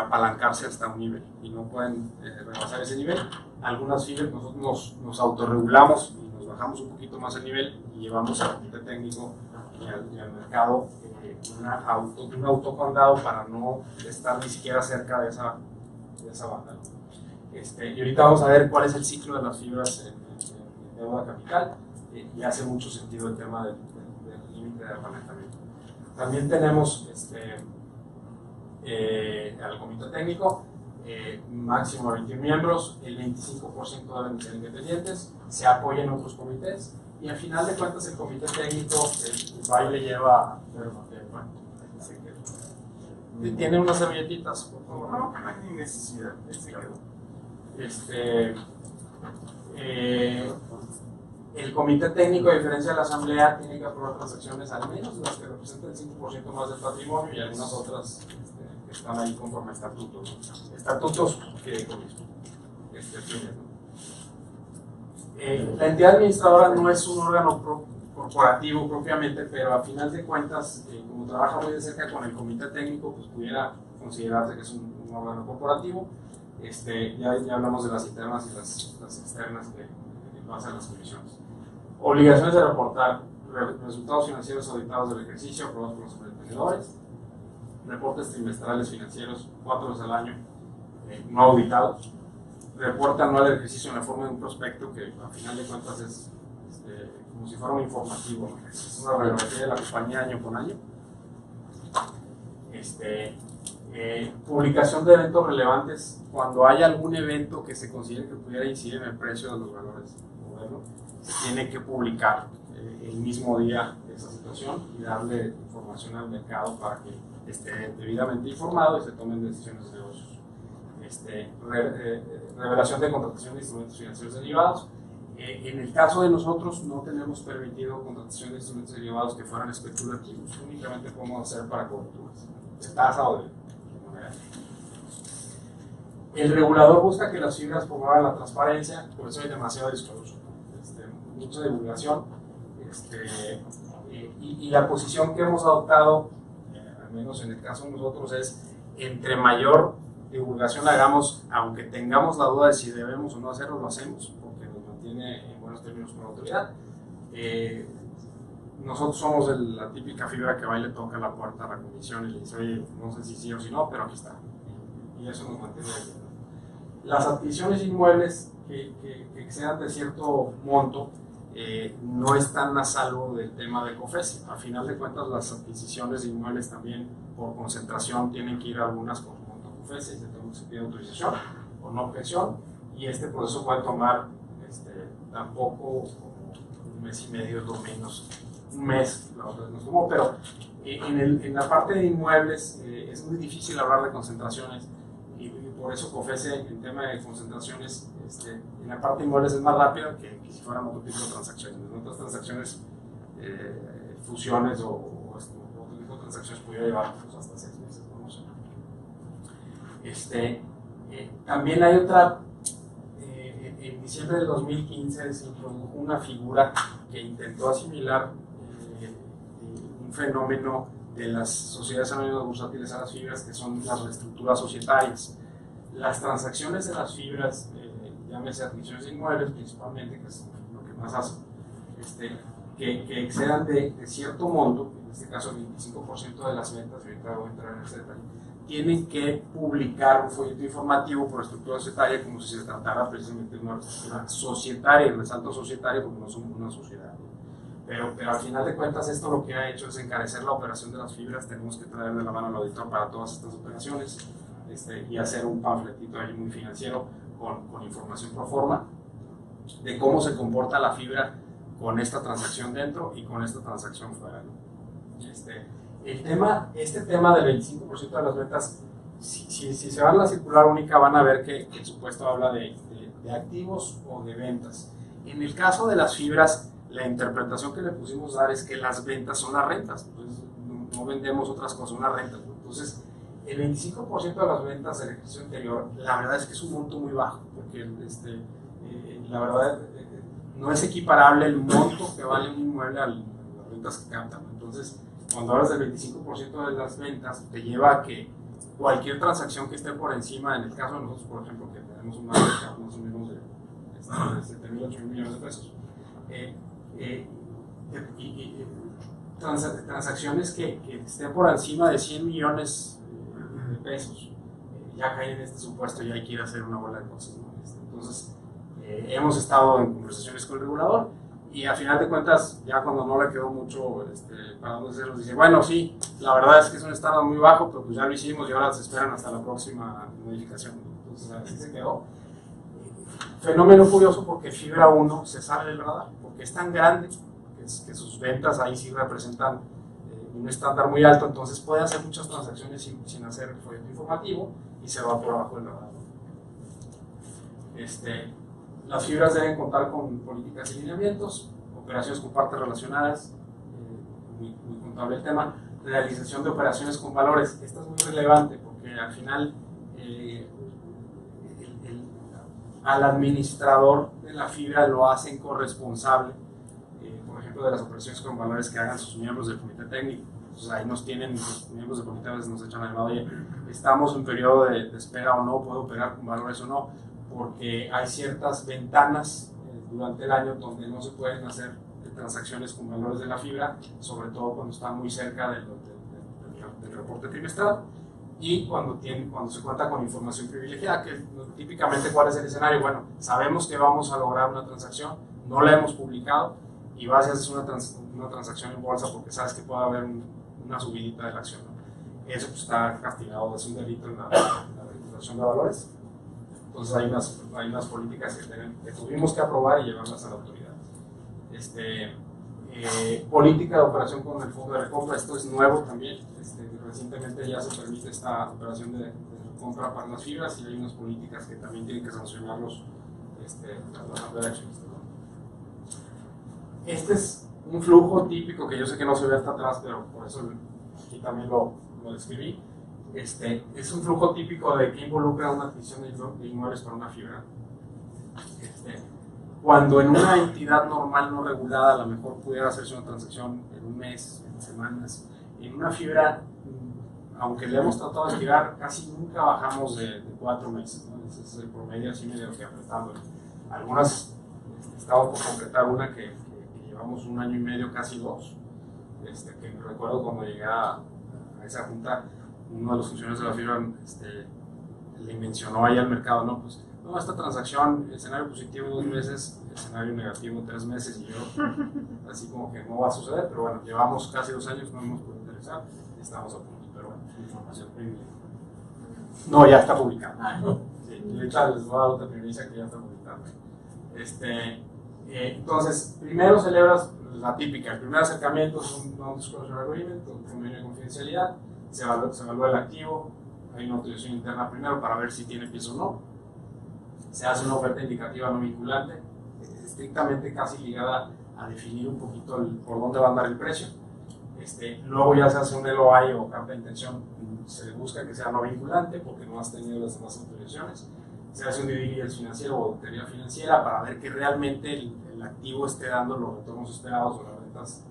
apalancarse hasta un nivel y no pueden rebasar ese nivel. Algunas fibras nosotros nos autorregulamos y nos bajamos un poquito más el nivel y llevamos al comité técnico y al mercado un autocondado para no estar ni siquiera cerca de esa banda, ¿no? Y ahorita vamos a ver cuál es el ciclo de las fibras en deuda capital y hace mucho sentido el tema del límite de apalancamiento. También tenemos al comité técnico, máximo 21 miembros, el 25% deben ser independientes, se apoyan otros comités y al final de cuentas el comité técnico, el baile lleva, tiene unas servilletitas, por favor. No hay ni necesidad. El comité técnico, a diferencia de la asamblea, tiene que aprobar transacciones al menos las que representen el 5% más del patrimonio y algunas otras que están ahí conforme a estatutos. Estatutos que la entidad administradora no es un órgano corporativo propiamente, pero a final de cuentas, como trabaja muy de cerca con el comité técnico, pues pudiera considerarse que es un órgano corporativo. Ya hablamos de las internas y las externas que pasan las comisiones. Obligaciones de reportar resultados financieros auditados del ejercicio aprobados por los emprendedores, reportes trimestrales financieros 4 veces al año no auditados, reporte anual del ejercicio en la forma de un prospecto que a final de cuentas es como si fuera un informativo, ¿no? Es una radiografía de la compañía año con año. Publicación de eventos relevantes cuando hay algún evento que se considere que pudiera incidir en el precio de los valores del modelo, se tiene que publicar el mismo día de esa situación y darle información al mercado para que esté debidamente informado y se tomen decisiones de negocios. Revelación de contratación de instrumentos financieros derivados. En el caso de nosotros no tenemos permitido contratación de instrumentos derivados que fueran especulativos, únicamente podemos hacer para coberturas de tasa o de moneda. El regulador busca que las fibras promuevan la transparencia, por eso hay demasiado disclosure, mucha divulgación, y la posición que hemos adoptado, al menos en el caso de nosotros, es entre mayor divulgación hagamos, aunque tengamos la duda de si debemos o no hacerlo, lo hacemos, porque nos mantiene en buenos términos con la autoridad. Nosotros somos la típica fibra que va y le toca la puerta a la comisión y le dice, oye, no sé si sí o si no, pero aquí está. Y eso nos mantiene bien. Las adquisiciones inmuebles que excedan de cierto monto no están a salvo del tema de COFESE. A final de cuentas, las adquisiciones de inmuebles también por concentración tienen que ir a algunas con monto COFESE y se pide autorización o no objeción, y este proceso puede tomar tampoco un mes y medio, lo menos, un mes nos tomó, pero en la parte de inmuebles es muy difícil hablar de concentraciones y por eso COFESE en tema de concentraciones en la parte de inmuebles es más rápido que si fueran otro tipo de transacciones. En otras transacciones, fusiones o otro tipo de transacciones pudiera llevar pues, hasta 6 meses, no sé. También hay otra, en diciembre del 2015 se introdujo una figura que intentó asimilar un fenómeno de las sociedades anónimas bursátiles a las fibras, que son las reestructuras societarias. Las transacciones de las fibras, llámese adquisiciones de inmuebles principalmente, que es lo que más hacen, que excedan de cierto monto, en este caso el 25% de las ventas, ahorita voy a entrar en ese detalle, tienen que publicar un folleto informativo por estructura societaria como si se tratara precisamente de una estructura societaria, y resalto societaria porque no somos una sociedad. Pero al final de cuentas esto lo que ha hecho es encarecer la operación de las fibras. Tenemos que traer de la mano al auditor para todas estas operaciones y hacer un panfletito ahí muy financiero con información pro forma de cómo se comporta la fibra con esta transacción dentro y con esta transacción fuera, ¿no? Este tema del 25% de las ventas, si se van a la circular única van a ver que el supuesto habla de activos o de ventas. En el caso de las fibras, la interpretación que le pusimos dar es que las ventas son las rentas, entonces no vendemos otras cosas, unas rentas, ¿no? Entonces el 25% de las ventas del ejercicio anterior, la verdad es que es un monto muy bajo, porque la verdad no es equiparable el monto que vale un inmueble a las ventas que captan, ¿no? Entonces cuando hablas del 25% de las ventas, te lleva a que cualquier transacción que esté por encima, en el caso de nosotros, por ejemplo, que tenemos un market cap más o menos de 7.000, 8.000 millones de pesos, transacciones que estén por encima de 100 millones de pesos, ya caen en este supuesto y hay que ir a hacer una bola de cosas, ¿no? Entonces, hemos estado en conversaciones con el regulador y al final de cuentas, ya cuando no le quedó mucho para dónde hacerlo, dice, bueno, sí, la verdad es que es un estándar muy bajo, pero pues ya lo hicimos y ahora se esperan hasta la próxima modificación. Entonces, así se quedó. Fenómeno curioso porque Fibra 1 se sale del radar, porque es tan grande que sus ventas ahí sí representan un estándar muy alto, entonces puede hacer muchas transacciones sin hacer el folleto informativo y se va por abajo del radar. Las fibras deben contar con políticas y lineamientos, operaciones con partes relacionadas, muy contable el tema, realización de operaciones con valores. Esto es muy relevante porque al final al administrador de la fibra lo hacen corresponsable, por ejemplo, de las operaciones con valores que hagan sus miembros del comité técnico. Entonces ahí nos tienen, los miembros de comité a veces nos echan la llamada, oye, estamos en periodo de espera o no, puedo operar con valores o no, porque hay ciertas ventanas durante el año donde no se pueden hacer transacciones con valores de la fibra, sobre todo cuando están muy cerca del reporte trimestral y cuando se cuenta con información privilegiada, que típicamente ¿cuál es el escenario? Bueno, sabemos que vamos a lograr una transacción, no la hemos publicado y vas a hacer una transacción en bolsa porque sabes que puede haber una subidita de la acción, ¿no? Eso pues, está castigado, es un delito en la regulación de valores. Entonces hay unas políticas que tuvimos que aprobar y llevarlas a la autoridad. Política de operación con el fondo de recompra, esto es nuevo también. Recientemente ya se permite esta operación de recompra para las fibras y hay unas políticas que también tienen que sancionar los accionistas. Este es un flujo típico que yo sé que no se ve hasta atrás, pero por eso aquí también lo describí. Es un flujo típico de que involucra una adquisición de inmuebles para una fibra. Cuando en una entidad normal no regulada a lo mejor pudiera hacerse una transacción en un mes, en semanas, en una fibra, aunque le hemos tratado de estirar, casi nunca bajamos de 4 meses, ¿no? Ese es el promedio, así medio que apretando. Algunas, estamos por completar una que llevamos 1 año y medio, casi 2, que me recuerdo cuando llegué a esa junta, uno de los funcionarios de la fibra le mencionó ahí al mercado, ¿no? Pues, no, esta transacción, escenario positivo 2 meses, escenario negativo 3 meses, y yo, así como que no va a suceder, pero bueno, llevamos casi 2 años, no hemos podido interesar, estamos a punto, pero bueno, información privilegiada. No, ya está publicada. Sí, de hecho, les voy a dar otra primicia que ya está publicada. Entonces, primero celebras la típica, el primer acercamiento es un non-disclosure agreement, un convenio de confidencialidad, se evalúa el activo, hay una autorización interna primero para ver si tiene piso o no. Se hace una oferta indicativa no vinculante, estrictamente casi ligada a definir un poquito por dónde va a andar el precio. Luego ya se hace un LOI o carta de intención, se busca que sea no vinculante porque no has tenido las demás autorizaciones. Se hace un due diligence financiero o auditoría financiera para ver que realmente el activo esté dando los retornos esperados o las rentas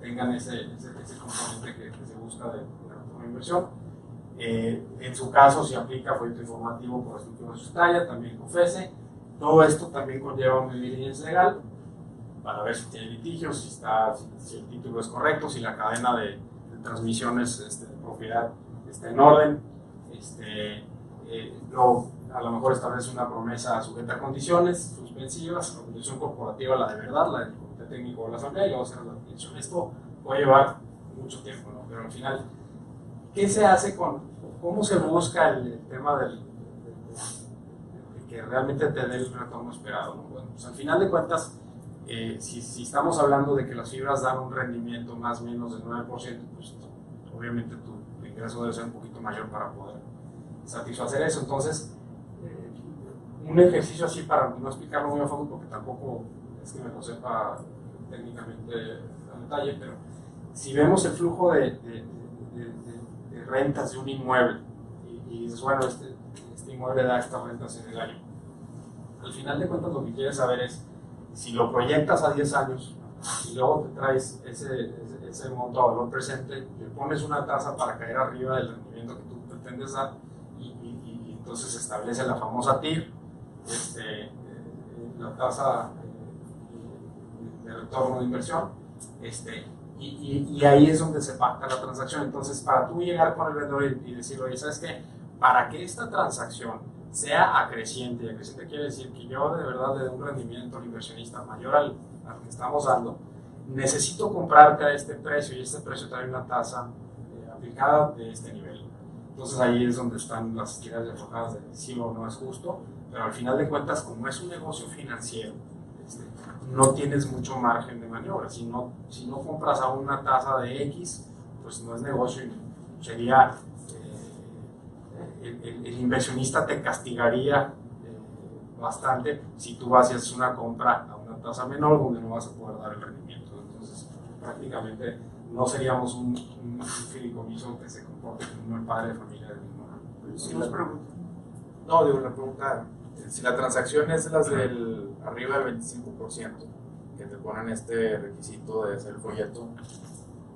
tengan ese componente que se busca de retorno de inversión. En su caso, si aplica folleto informativo por estructura societaria, también COFESE. Todo esto también conlleva un due diligence legal para ver si tiene litigios, si el título es correcto, si la cadena de transmisiones de propiedad está en orden. Luego, a lo mejor establece una promesa sujeta a condiciones suspensivas, la condición corporativa, la de verdad, la del comité técnico de la asamblea, y luego hacer la adquisición. Esto puede llevar mucho tiempo, ¿no? Pero al final, ¿qué se hace cómo se busca el tema de que realmente te dé el retorno esperado, ¿no? Bueno, pues al final de cuentas, si estamos hablando de que las fibras dan un rendimiento más o menos del 9%, pues obviamente tu ingreso debe ser un poquito mayor para poder satisfacer eso. Entonces, un ejercicio así, para no explicarlo muy a fondo, porque tampoco es que me lo sepa técnicamente a detalle, pero si vemos el flujo de rentas de un inmueble y dices, bueno, este inmueble da estas rentas en el año, al final de cuentas lo que quieres saber es si lo proyectas a 10 años y luego te traes ese monto a valor presente, le pones una tasa para caer arriba del rendimiento que tú pretendes dar y entonces se establece la famosa TIR, la tasa de retorno de inversión, y ahí es donde se pacta la transacción. Entonces, para tú llegar con el vendedor y decirle, oye, ¿sabes qué? Para que esta transacción sea acreciente, y acreciente quiere decir que yo de verdad le dé un rendimiento al inversionista mayor al que estamos dando, necesito comprarte a este precio, y este precio trae una tasa aplicada de este nivel. Entonces ahí es donde están las tiras de aflojadas de sí o no es justo, pero al final de cuentas, como es un negocio financiero, no tienes mucho margen de maniobra. Si no compras a una tasa de X, pues no es negocio, y sería el inversionista te castigaría bastante si tú haces una compra a una tasa menor donde no vas a poder dar el rendimiento. Entonces prácticamente no seríamos un fideicomiso que se comporte como un padre de familia del mismo. Si nos preguntan. No, digo, una pregunta. Si la transacción es de las del arriba del 25%, que te ponen este requisito de hacer el folleto,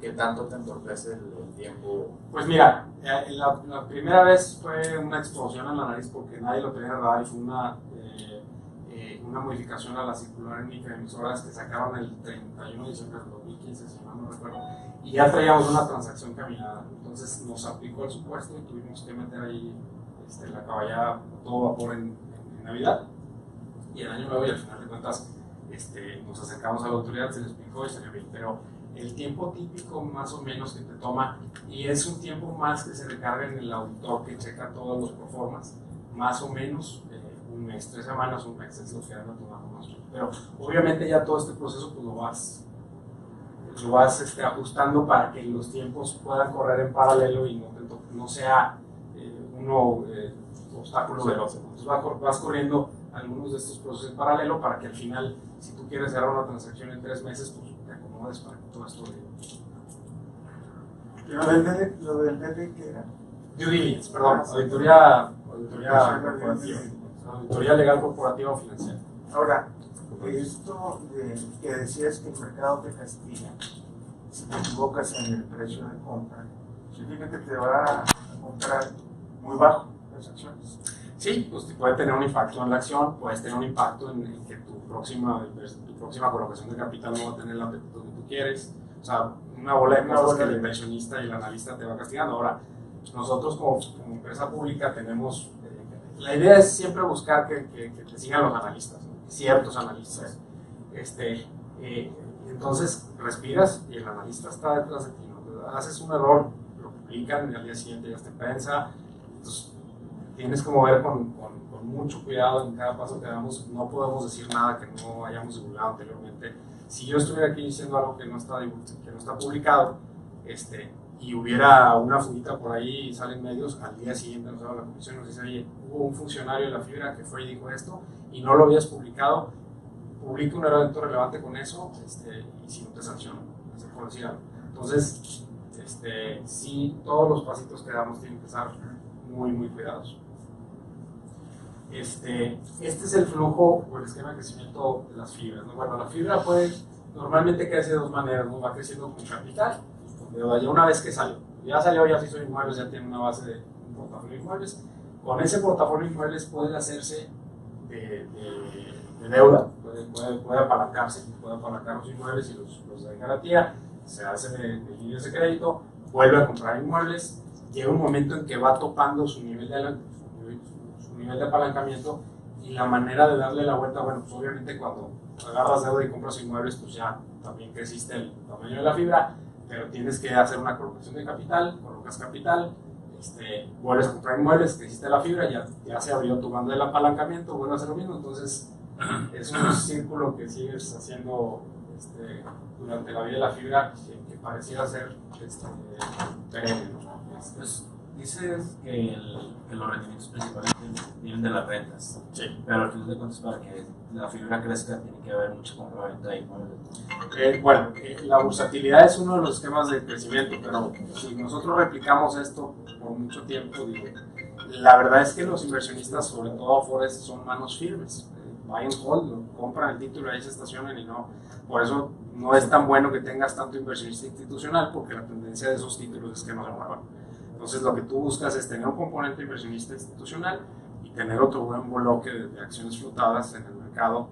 ¿qué tanto te entorpece el tiempo? Pues mira, la primera vez fue una explosión en la nariz porque nadie lo tenía en radar y fue una modificación a la circular única de emisoras que sacaron el 31 de diciembre del 2015, si mal no recuerdo, y ya traíamos una transacción caminada. Entonces nos aplicó el supuesto y tuvimos que meter ahí la caballada a todo vapor en Navidad y el año nuevo, y al final de cuentas nos acercamos a la autoridad, se les explicó y salió bien. Pero el tiempo típico más o menos que te toma, y es un tiempo más que se recarga en el auditor que checa todos los proformas, más o menos un mes, 3 semanas, un mes es lo que anda tomando más. Pero obviamente ya todo este proceso pues lo vas ajustando para que los tiempos puedan correr en paralelo y no sea uno obstáculo del otro. Entonces vas corriendo algunos de estos procesos en paralelo para que al final, si tú quieres cerrar una transacción en 3 meses, pues te acomodes para que todo esto Lo del DD, ¿qué era? Due diligence, perdón, auditoría corporativa, auditoría legal corporativa o financiera. Ahora, esto que decías que el mercado te castiga si te equivocas en el precio de compra, significa que te va a comprar muy bajo las acciones. Sí, pues puede tener un impacto en la acción, puedes tener un impacto en que tu próxima colocación de capital no va a tener el apetito que tú quieres. O sea, una bola de cosas que el inversionista y el analista te va castigando. Ahora, nosotros como empresa pública tenemos, la idea es siempre buscar que te sigan los analistas, ¿no? Ciertos analistas. Entonces, respiras y el analista está detrás de ti, ¿no? Haces un error, lo publican y al día siguiente ya está en prensa. Entonces, tienes que mover con mucho cuidado en cada paso que damos. No podemos decir nada que no hayamos divulgado anteriormente. Si yo estuviera aquí diciendo algo que no está publicado, y hubiera una fuguita por ahí y salen medios, al día siguiente nos da la comisión y nos dice, oye, hubo un funcionario de la fibra que fue y dijo esto y no lo habías publicado, publica un evento relevante con eso, y si no te sancionan, por decir algo. Entonces, sí, todos los pasitos que damos tienen que estar muy, muy cuidados. Este es el flujo o el esquema de crecimiento de las fibras, ¿no? Bueno, la fibra normalmente crece de 2 maneras, ¿no? Va creciendo con capital, con deuda. Ya una vez que salió, ya se hizo inmuebles, ya tiene una base de un portafolio de inmuebles. Con ese portafolio de inmuebles puede hacerse de deuda, puede apalancarse, puede apalancar los inmuebles y los de garantía, se hace de líneas de crédito, vuelve a comprar inmuebles, llega un momento en que va topando su nivel de apalancamiento, y la manera de darle la vuelta, bueno, pues obviamente cuando agarras deuda y compras inmuebles, pues ya también creciste el tamaño de la fibra, pero tienes que hacer una colocación de capital, colocas capital, vuelves a comprar inmuebles, creciste la fibra, ya se abrió tu banda del apalancamiento, vuelve a hacer lo mismo. Entonces es un círculo que sigues haciendo durante la vida de la fibra que pareciera ser perenne, ¿no? Pues dices que los rendimientos principalmente vienen de las rentas, Sí. pero al final de cuentas, para que la fibra crezca tiene que haber mucha compraventa de inmuebles. La bursatilidad es uno de los esquemas de crecimiento, pero si nosotros replicamos esto por mucho tiempo, la verdad es que los inversionistas, sobre todo Afores, son manos firmes. Buy and hold, compran el título y ahí se estacionan y no. Por eso no es tan bueno que tengas tanto inversionista institucional, porque la tendencia de esos títulos es que no se muevan. Entonces lo que tú buscas es tener un componente inversionista institucional y tener otro buen bloque de acciones flotadas en el mercado,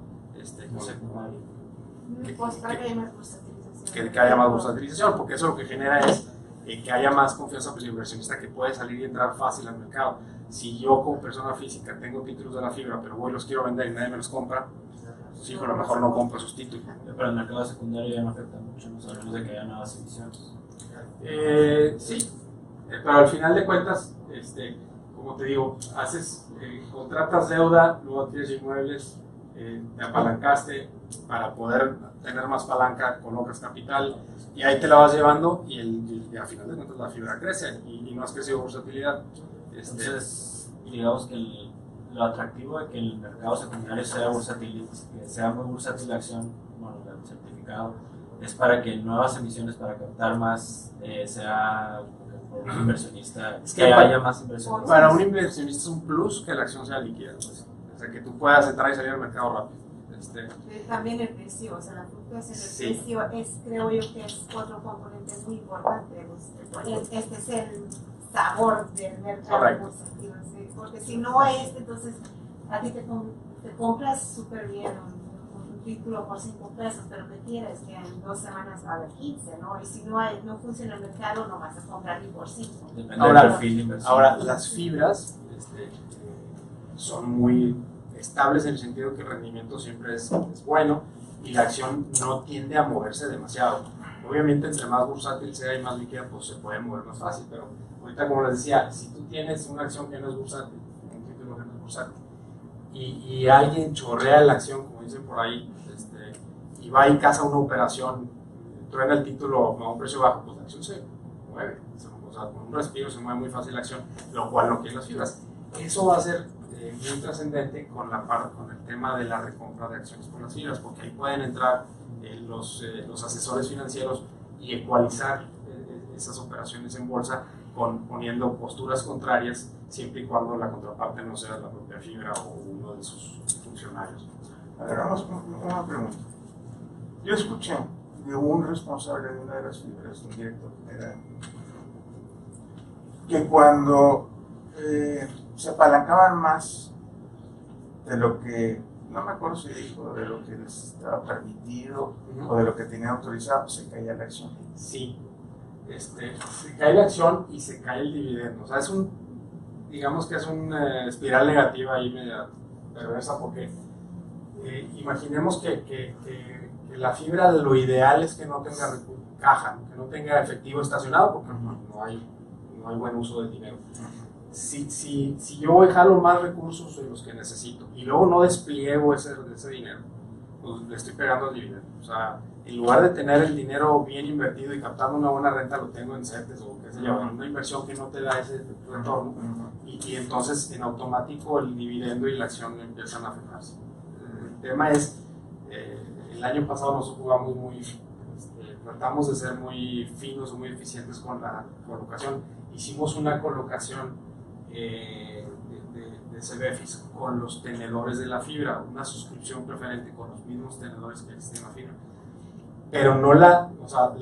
que haya más bursatilización, porque eso lo que genera es que haya más confianza para el inversionista, que puede salir y entrar fácil al mercado. Si yo como persona física tengo títulos de la fibra, pero voy y los quiero vender y nadie me los compra, pues hijo, a lo mejor no compro esos títulos. Pero el mercado secundario ya no afecta mucho, no sabemos de que haya nuevas emisiones. Sí, pero al final de cuentas, como te digo, contratas deuda, luego tienes inmuebles, te apalancaste para poder tener más palanca, colocas capital y ahí te la vas llevando y al final de cuentas la fibra crece y no has crecido bursatilidad. Entonces, digamos que lo atractivo de que el mercado secundario sea bursátil, que sea muy bursátil la acción, bueno, el certificado, es para que nuevas emisiones, para captar más, sea por un inversionista, Es que haya más inversiones. Para un inversionista es un plus que la acción sea líquida, pues. O sea, que tú puedas entrar y salir al mercado rápido. También el precio, o sea, la fluctuación del Sí. precio creo yo que es otro componente muy importante. Este es el sabor del mercado Correcto. bursátil, ¿sí? Porque si no hay entonces a ti te compras súper bien un título por 5 pesos, pero que quieres que en 2 semanas valga 15, ¿no? Y si no funciona el mercado, no vas a comprar ni por 5. Depende Ahora, del perfil de inversión. Ahora, las fibras son muy estables en el sentido que el rendimiento siempre es bueno y la acción no tiende a moverse demasiado. Obviamente, entre más bursátil sea y más líquida, pues se puede mover más fácil, pero ahorita, como les decía, si tú tienes una acción que no es bursátil, un título que no es bursátil, y alguien chorrea la acción, como dicen por ahí, y va y caza una operación, truena el título a un precio bajo, pues la acción se mueve, o sea, con un respiro se mueve muy fácil la acción, lo cual no quiere las fibras. Eso va a ser muy trascendente con el tema de la recompra de acciones por las fibras, porque ahí pueden entrar los asesores financieros y ecualizar esas operaciones en bolsa poniendo posturas contrarias, siempre y cuando la contraparte no sea la propia fibra o uno de sus funcionarios. A ver, vamos con una pregunta. Yo escuché de un responsable de una de las fibras, un director general, que cuando se apalancaban más de lo que, no me acuerdo si dijo, de lo que les estaba permitido o de lo que tenía autorizado, se caía la acción. Sí, se cae la acción y se cae el dividendo. O sea, digamos que es una espiral negativa ahí media perversa, porque imaginemos que la fibra, lo ideal es que no tenga caja, que no tenga efectivo estacionado, porque no hay buen uso del dinero. Si yo voy jalo más recursos de los que necesito y luego no despliego ese dinero, pues le estoy pegando al dividendo. O sea, en lugar de tener el dinero bien invertido y captando una buena renta, lo tengo en CETES o qué sé yo, en una inversión que no te da ese retorno, y entonces en automático el dividendo y la acción empiezan a afectarse. El tema es, el año pasado nosotros jugamos tratamos de ser muy finos o muy eficientes con la colocación. Hicimos una colocación de CBFIs con los tenedores de la fibra, una suscripción preferente con los mismos tenedores que existen en la fibra, pero no la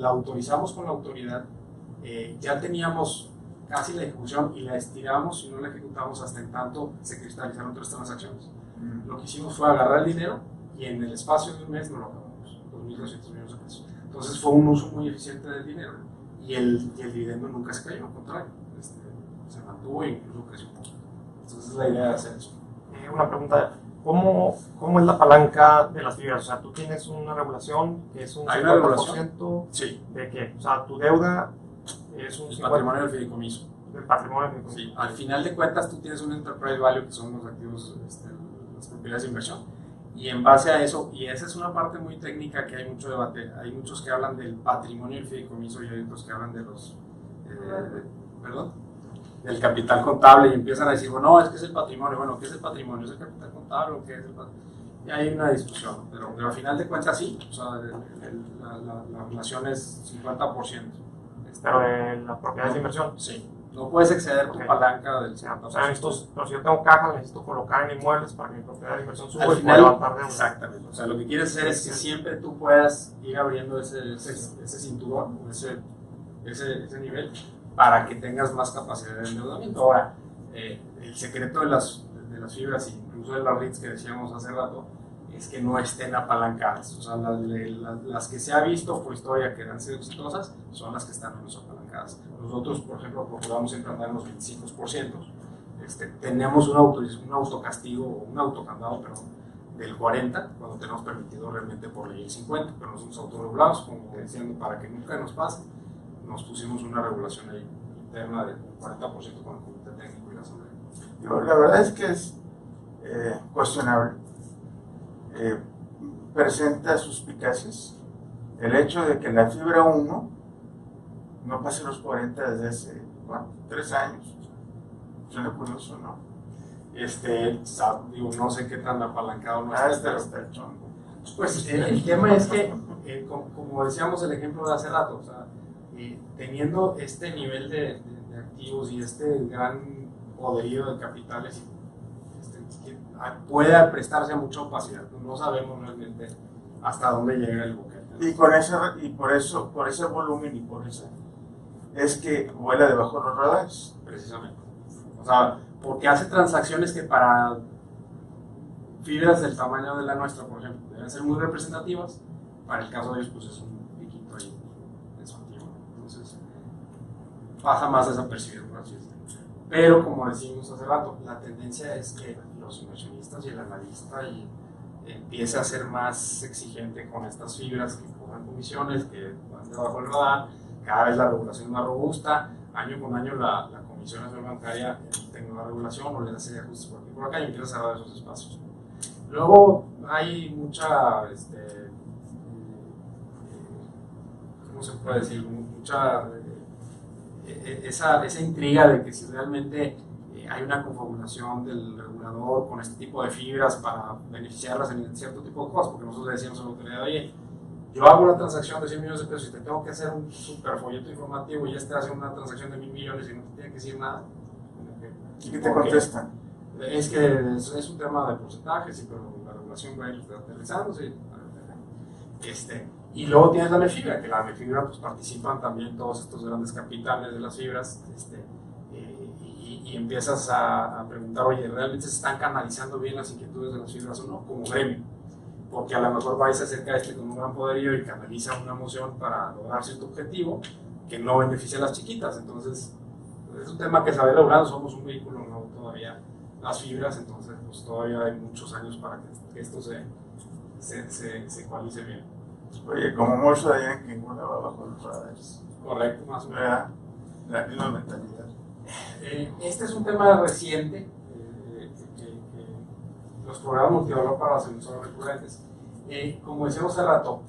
autorizamos con la autoridad, ya teníamos casi la ejecución y la estiramos y no la ejecutamos hasta en tanto se cristalizaron 3 transacciones. Lo que hicimos fue agarrar el dinero y en el espacio de un mes nos lo acabamos, 2.200 millones de pesos. Entonces fue un uso muy eficiente del dinero y el dividendo nunca se cayó, al contrario, se mantuvo e incluso creció un poco. Entonces la idea de hacer eso. Una pregunta, ¿cómo es la palanca de las fibras? O sea, tú tienes una regulación que es un 50% sí. ¿de qué? O sea, tu deuda es un 50% patrimonio del fideicomiso. Del patrimonio del fideicomiso. Sí, al final de cuentas tú tienes un enterprise value que son los activos, las propiedades de inversión. Y en base a eso, y esa es una parte muy técnica que hay mucho debate, hay muchos que hablan del patrimonio del fideicomiso y hay otros que hablan de del capital contable y empiezan a decir, bueno, no, es que es el patrimonio. Bueno, ¿qué es el patrimonio? ¿Es el capital contable o qué es el patrimonio? Y hay una discusión, pero al final de cuentas sí, o sea, la relación es 50%. Pero de las propiedades de inversión. Sí. No puedes exceder tu palanca del 50%. O sea, pero si yo tengo caja, necesito colocar en inmuebles para que mi propiedad de inversión suba al y final, pueda levantar deuda. Exactamente. O sea, lo que quieres hacer es que siempre tú puedas ir abriendo ese cinturón, ese nivel, para que tengas más capacidad de endeudamiento. Ahora, el secreto de las fibras, incluso de las REITs que decíamos hace rato, es que no estén apalancadas. O sea, las que se ha visto por historia que han sido exitosas son las que están menos apalancadas. Nosotros, por ejemplo, procuramos siempre andar en los 25%. Tenemos un autocastigo, un autocandado, perdón, del 40%, cuando tenemos permitido realmente por ley el 50%, pero no somos autorregulados, como diciendo, para que nunca nos pase, nos pusimos una regulación ahí interna del 40% con el comité técnico y la asamblea. La verdad es que es cuestionable. Presenta suspicacias el hecho de que la fibra 1 no pase los 40 desde hace 3 años. Suena curioso, ¿no? No sé qué tan apalancado no está el chongo. Pues el tema es que, como decíamos el ejemplo de hace rato, o sea, teniendo este nivel de activos y este gran poderío de capitales, puede prestarse a mucha opacidad. No sabemos realmente hasta dónde llega el buque. Y por ese volumen y por eso es que vuela debajo de los radares. Precisamente. O sea, porque hace transacciones que para fibras del tamaño de la nuestra, por ejemplo, deben ser muy representativas. Para el caso de ellos, pues es un piquito ahí en su activo. Entonces, pasa más desapercibido, por así decirlo. Pero, como decimos hace rato, la tendencia es que los inversionistas y el analista empiece a ser más exigente con estas fibras que cobran comisiones, que van debajo del radar. Cada vez la regulación es más robusta. Año con año la Comisión Nacional Bancaria tenga una regulación o le hace ajustes por aquí y por acá y empieza a cerrar esos espacios. Luego hay mucha, ¿cómo se puede decir? Mucha esa intriga de que si realmente hay una confabulación del regulador con este tipo de fibras para beneficiarlas en cierto tipo de cosas, porque nosotros le decíamos a la autoridad, oye, yo hago una transacción de 100 millones de pesos y te tengo que hacer un super folleto informativo y hace una transacción de 1.000 millones y no te tiene que decir nada. ¿Y qué te contestan? Es que es un tema de porcentajes, pero la regulación va a ir aterrizándose. Y luego tienes la Mefibra, que la Mefibra pues participan también todos estos grandes capitales de las fibras, y empiezas a preguntar, oye, ¿realmente se están canalizando bien las inquietudes de las fibras o no? Como gremio. Porque a lo mejor vais acerca con un gran poderío y canaliza una moción para lograr cierto objetivo que no beneficia a las chiquitas. Entonces, es un tema que se va a ir logrando, somos un vehículo nuevo todavía, las fibras, entonces pues todavía hay muchos años para que esto se ecualice bien. Oye, como mucho de allá en que volaba bajo los radares. Correcto, más o menos. ¿Verdad? La misma mentalidad. Este es un tema reciente, que los programas multivalor para las emisoras recurrentes. Como decíamos hace rato,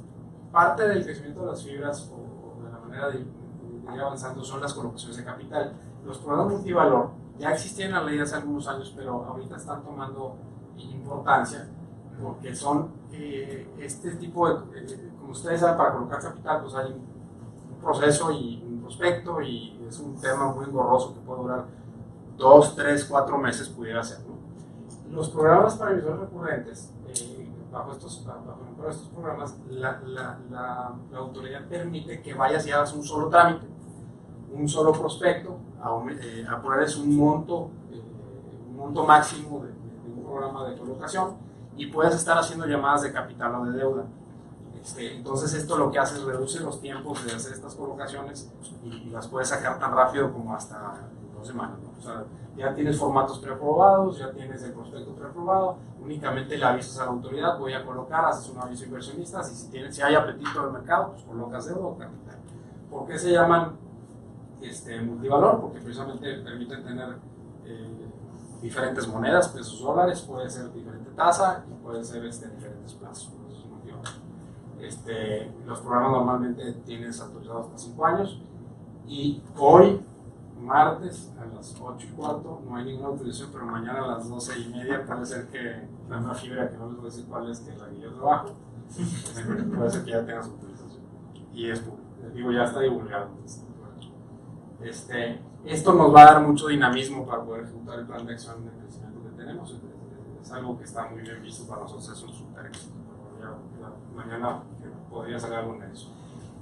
parte del crecimiento de las fibras o de la manera de ir avanzando son las colocaciones de capital. Los programas multivalor ya existían en la ley hace algunos años, pero ahorita están tomando importancia porque son este tipo de, como ustedes saben, para colocar capital pues hay un proceso y un prospecto y es un tema muy engorroso que puede durar 2, 3, 4 meses pudiera ser, ¿no? Los programas para emisores recurrentes, bajo estos programas, la autoridad permite que vayas y hagas un solo trámite, un solo prospecto, a ponerles un monto máximo de un programa de colocación y puedes estar haciendo llamadas de capital o de deuda. Entonces esto lo que hace es reduce los tiempos de hacer estas colocaciones y las puedes sacar tan rápido como hasta 2 semanas, ¿no? O sea, ya tienes formatos preaprobados, ya tienes el prospecto preaprobado, únicamente le avisas a la autoridad, voy a colocar, haces un aviso inversionista, y si hay apetito del mercado, pues colocas deuda o capital. ¿Por qué se llaman multivalor? Porque precisamente permiten tener diferentes monedas, pesos, dólares, puede ser diferente tasa y puede ser diferentes plazos. Los programas normalmente tienes autorizados hasta 5 años y hoy, martes, a las 8:15, no hay ninguna autorización, pero mañana a las 12:30 puede ser que la nueva fibra, que no les voy a decir cuál es, que la guía de trabajo, puede ser que ya tengas autorización. Y es público, ya está divulgado. Esto nos va a dar mucho dinamismo para poder ejecutar el plan de acción de crecimiento que tenemos. Es algo que está muy bien visto para nosotros, es un super éxito. Mañana podría salir algo en eso.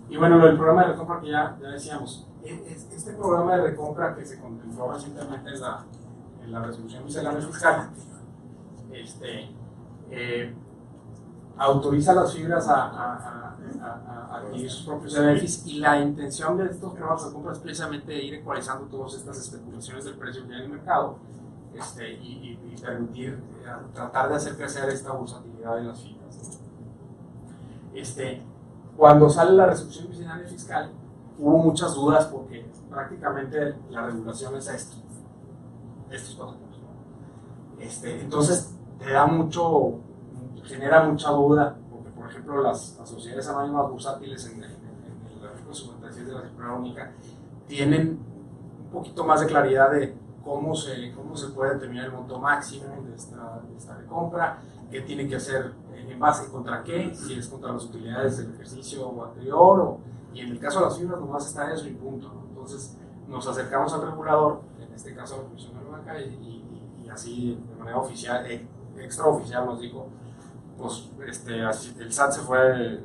Y bueno, el programa de recompra que ya decíamos, este programa de recompra que se contempló recientemente en la resolución miscelánea fiscal, autoriza a las fibras a adquirir sus propios CBFIs y la intención de estos programas de recompra es precisamente ir ecualizando todas estas especulaciones del precio que hay en el mercado y permitir tratar de hacer crecer esta bursatilidad de las fibras. Cuando sale la resolución miscelánea fiscal hubo muchas dudas porque prácticamente la regulación es estos 4 puntos. Entonces genera mucha duda porque, por ejemplo, las sociedades anónimas bursátiles en el artículo 56 de la circular única tienen un poquito más de claridad de cómo se puede determinar el monto máximo de esta recompra, qué tiene que hacer en base contra qué, si es contra las utilidades del ejercicio anterior, y en el caso de las fibras nomás está eso y punto, ¿no? Entonces nos acercamos al regulador, en este caso a la Comisión de Banca, y y así de manera oficial, extraoficial nos dijo, pues así, el SAT se fue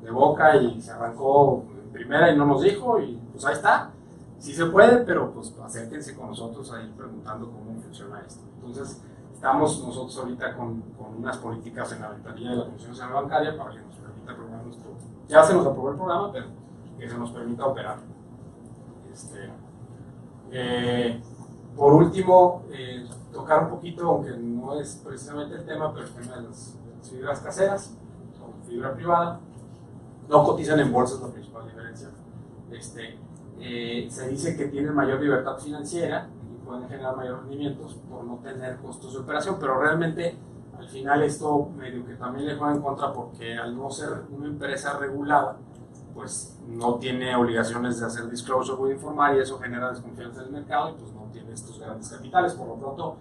de boca y se arrancó en primera y no nos dijo, y pues ahí está, sí se puede, pero pues acérquense con nosotros ahí preguntando cómo funciona esto. Entonces, estamos nosotros ahorita con unas políticas en la ventanilla de la Comisión Nacional Bancaria para que nos permita programar nuestro, ya se nos aprobó el programa, pero que se nos permita operar. Por último, tocar un poquito, aunque no es precisamente el tema, pero el tema de las fibras caseras o fibra privada, no cotizan en bolsa, es la principal diferencia. Se dice que tienen mayor libertad financiera y pueden generar mayores rendimientos por no tener costos de operación, pero realmente al final esto medio que también le juega en contra, porque al no ser una empresa regulada, pues no tiene obligaciones de hacer disclosure o de informar, y eso genera desconfianza en el mercado y pues no tiene estos grandes capitales. Por lo pronto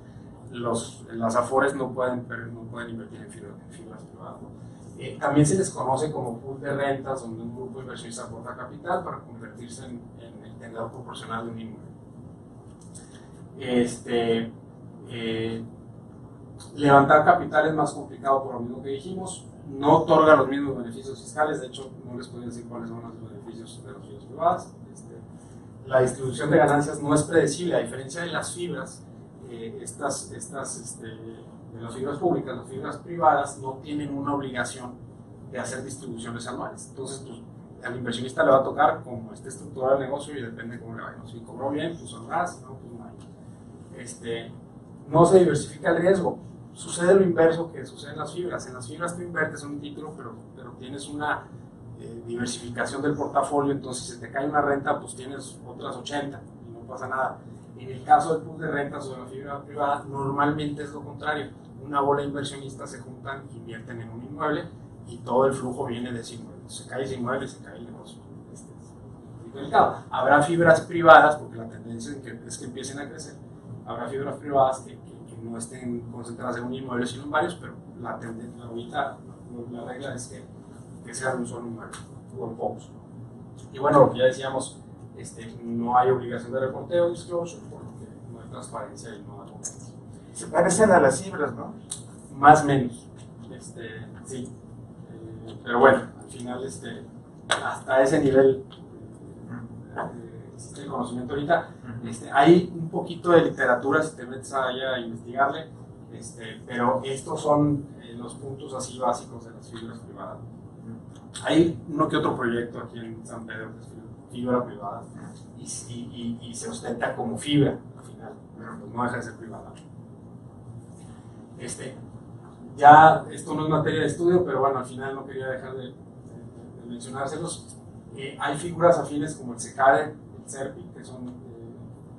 las AFORES no pueden invertir en fibras privadas, ¿no? También se les conoce como pool de rentas, donde un grupo de inversionistas aporta capital para convertirse en el tenedor proporcional de un inmueble. Levantar capital es más complicado por lo mismo que dijimos, no otorga los mismos beneficios fiscales, de hecho no les puedo decir cuáles son los beneficios de las fibras privadas. La distribución de ganancias no es predecible, a diferencia de las fibras, de las fibras públicas. Las fibras privadas no tienen una obligación de hacer distribuciones anuales, entonces pues, al inversionista le va a tocar como esté estructurado el negocio y depende cómo le vaya. Si cobró bien, pues saldrás, si no, pues no hay. No se diversifica el riesgo. Sucede lo inverso que sucede en las fibras. En las fibras tú inviertes en un título, pero tienes una diversificación del portafolio, entonces si te cae una renta, pues tienes otras 80 y no pasa nada. En el caso del pool de rentas o de la fibra privada, normalmente es lo contrario. Una bola de inversionistas se juntan, invierten en un inmueble y todo el flujo viene de ese inmueble. Se cae ese inmueble, se cae el negocio. Es delicado. Habrá fibras privadas, porque la tendencia es que empiecen a crecer. Habrá fibras privadas que no estén concentradas en un inmueble, sino en varios, pero la tendencia, ahorita, la regla es que sea un solo inmueble, o en pocos. Y bueno, lo que ya decíamos, no hay obligación de reporteo o disclosure, por lo que no hay transparencia y no hay competencia. Se parecen a las fibras, ¿no? Más o menos, sí. Pero bueno, al final, hasta ese nivel existe el conocimiento ahorita. Hay un poquito de literatura si te metes allá a investigarle, pero estos son los puntos así básicos de las fibras privadas. Hay uno que otro proyecto aquí en San Pedro que es fibra privada y se ostenta como fibra al final, pero pues no deja de ser privada. Ya esto no es materia de estudio, pero bueno, al final no quería dejar de mencionárselos. Hay figuras afines como el SECADE, el CERPI, que son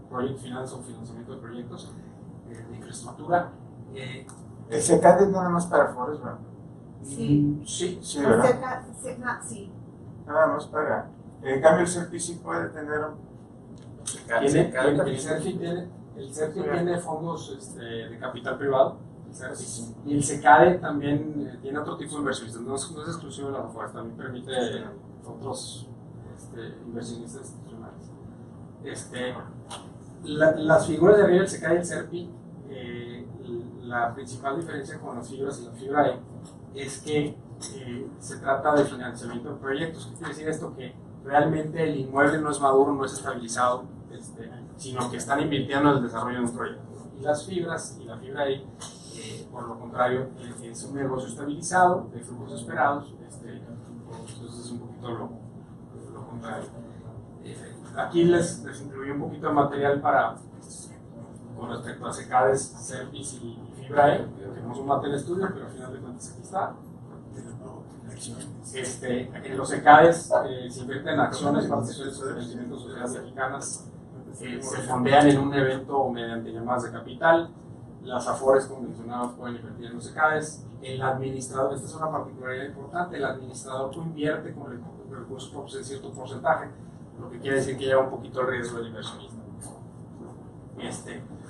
Project Finance o financiamiento de proyectos de infraestructura. El SECADE es nada más para AFORES, ¿verdad? Sí. Sí, ¿verdad? Sí. Nada más para. En cambio, el CERPI sí puede tener. El CERPI tiene fondos de capital privado, y el SECADE también tiene otro tipo de inversionistas, no es exclusivo de las AFORES, también permite otros inversionistas institucionales. Las figuras de arriba del SECADE y el CERPI, la principal diferencia con las fibras y la fibra E es que se trata de financiamiento de proyectos. ¿Qué quiere decir esto? Que realmente el inmueble no es maduro, no es estabilizado, sino que están invirtiendo en el desarrollo de un proyecto. Y las fibras y la fibra E, por lo contrario, es un negocio estabilizado, de flujos esperados, entonces es un poquito lo contrario. Aquí les incluí un poquito de material con respecto a SECADES, CERPIs y fibra E, que no son material de estudio, pero al final de cuentas aquí está. En los SECADES se invierten en acciones, participaciones de vencimientos sociedades mexicanas, se fondean en un evento o mediante llamadas de capital. Las AFORES, como mencionábamos, pueden invertir en los SECADES. El administrador, esta es una particularidad importante, el administrador invierte con recursos propios en cierto porcentaje, lo que quiere decir que lleva un poquito el riesgo del inversionista.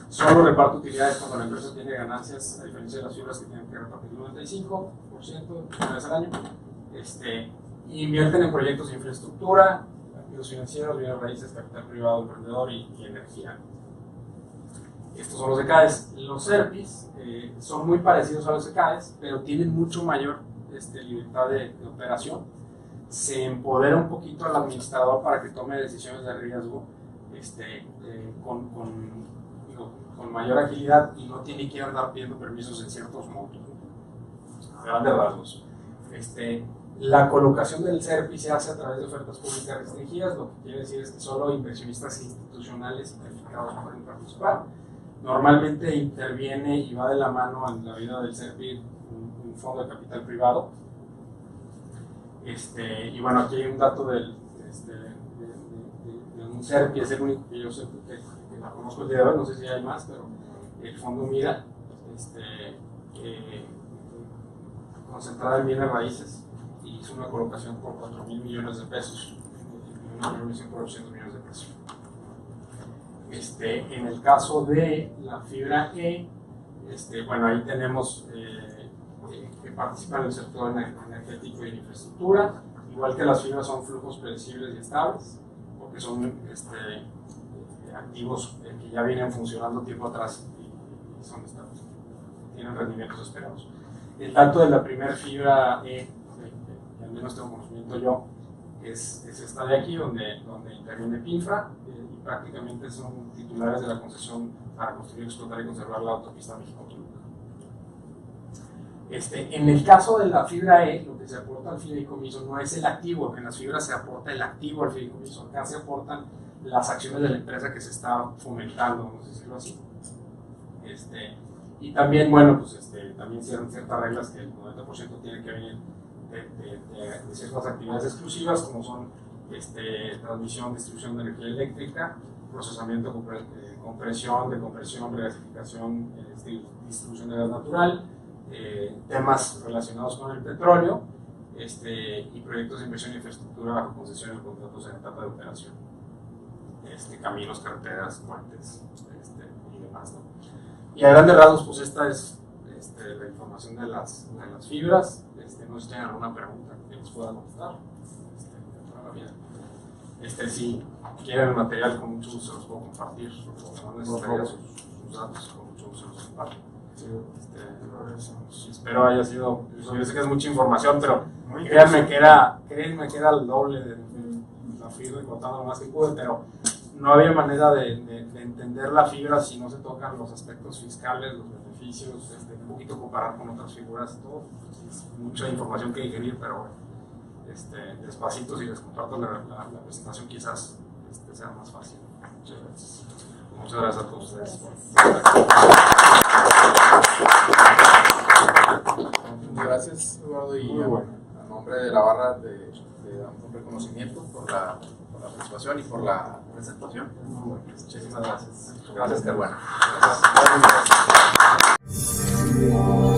Solo reparte utilidades cuando la empresa tiene ganancias, a diferencia de las fibras que tienen que repartir el 95% una vez al año. Invierten en proyectos de infraestructura, activos financieros, bienes raíces, capital privado, emprendedor y energía. Estos son los ECAES. Los SERPIs son muy parecidos a los ECAES, pero tienen mucho mayor libertad de operación. Se empodera un poquito al administrador para que tome decisiones de riesgo con mayor agilidad y no tiene que andar pidiendo permisos en ciertos montos, ¿no? A grandes rasgos. La colocación del SERPI se hace a través de ofertas públicas restringidas, lo que quiere decir es que solo inversionistas institucionales calificados pueden participar. Normalmente interviene y va de la mano en la vida del SERPI un fondo de capital privado. Y bueno, aquí hay un dato de un SERPI, es el único que yo sé que la conozco el día de hoy, no sé si hay más, pero el fondo Mira, concentrada en bienes raíces, y hizo una colocación por 4.000 millones de pesos, una inversión por 800 millones de pesos. En el caso de la fibra E, bueno, ahí tenemos que participa en el sector energético y de infraestructura, igual que las fibras son flujos predecibles y estables, porque son activos que ya vienen funcionando tiempo atrás y son estables, tienen rendimientos esperados. El dato de la primera fibra E, que al menos tengo conocimiento yo, es esta de aquí, donde interviene PINFRA, y prácticamente son titulares de la concesión para construir, explotar y conservar la autopista México-Toluca. En el caso de la fibra E, lo que se aporta al fideicomiso no es el activo, en las fibras se aporta el activo al fideicomiso, acá se aportan las acciones de la empresa que se está fomentando, vamos a decirlo así. Y también, bueno, pues también cierran ciertas reglas que el 90% tiene que venir de ciertas actividades exclusivas, como son transmisión, distribución de energía eléctrica, procesamiento, compresión, decompresión, regasificación, distribución de gas natural, temas relacionados con el petróleo, y proyectos de inversión en infraestructura bajo concesión y contratos en etapa de operación, caminos, carreteras, puentes, y demás, ¿no? Y a grandes rasgos, pues esta es la información de las fibras. No sé si tienen alguna pregunta que les pueda contestar. Si quieren el material, con mucho gusto se los puedo compartir. No necesitaría sus datos, con mucho gusto se los comparto. Espero haya sido, yo sé que es mucha información, pero créanme que era el doble de la fibra, y contando lo más que pude, pero no había manera de entender la fibra si no se tocan los aspectos fiscales, los beneficios, un poquito comparar con otras figuras, todo. Es mucha información que digerir, pero despacito, si les comparto la presentación, quizás sea más fácil. Muchas gracias. Muchas gracias a todos ustedes. Muchas gracias, Eduardo, y a nombre de la barra te damos un reconocimiento por la participación y por la presentación. Muchísimas gracias. Gracias, Caruana. Gracias.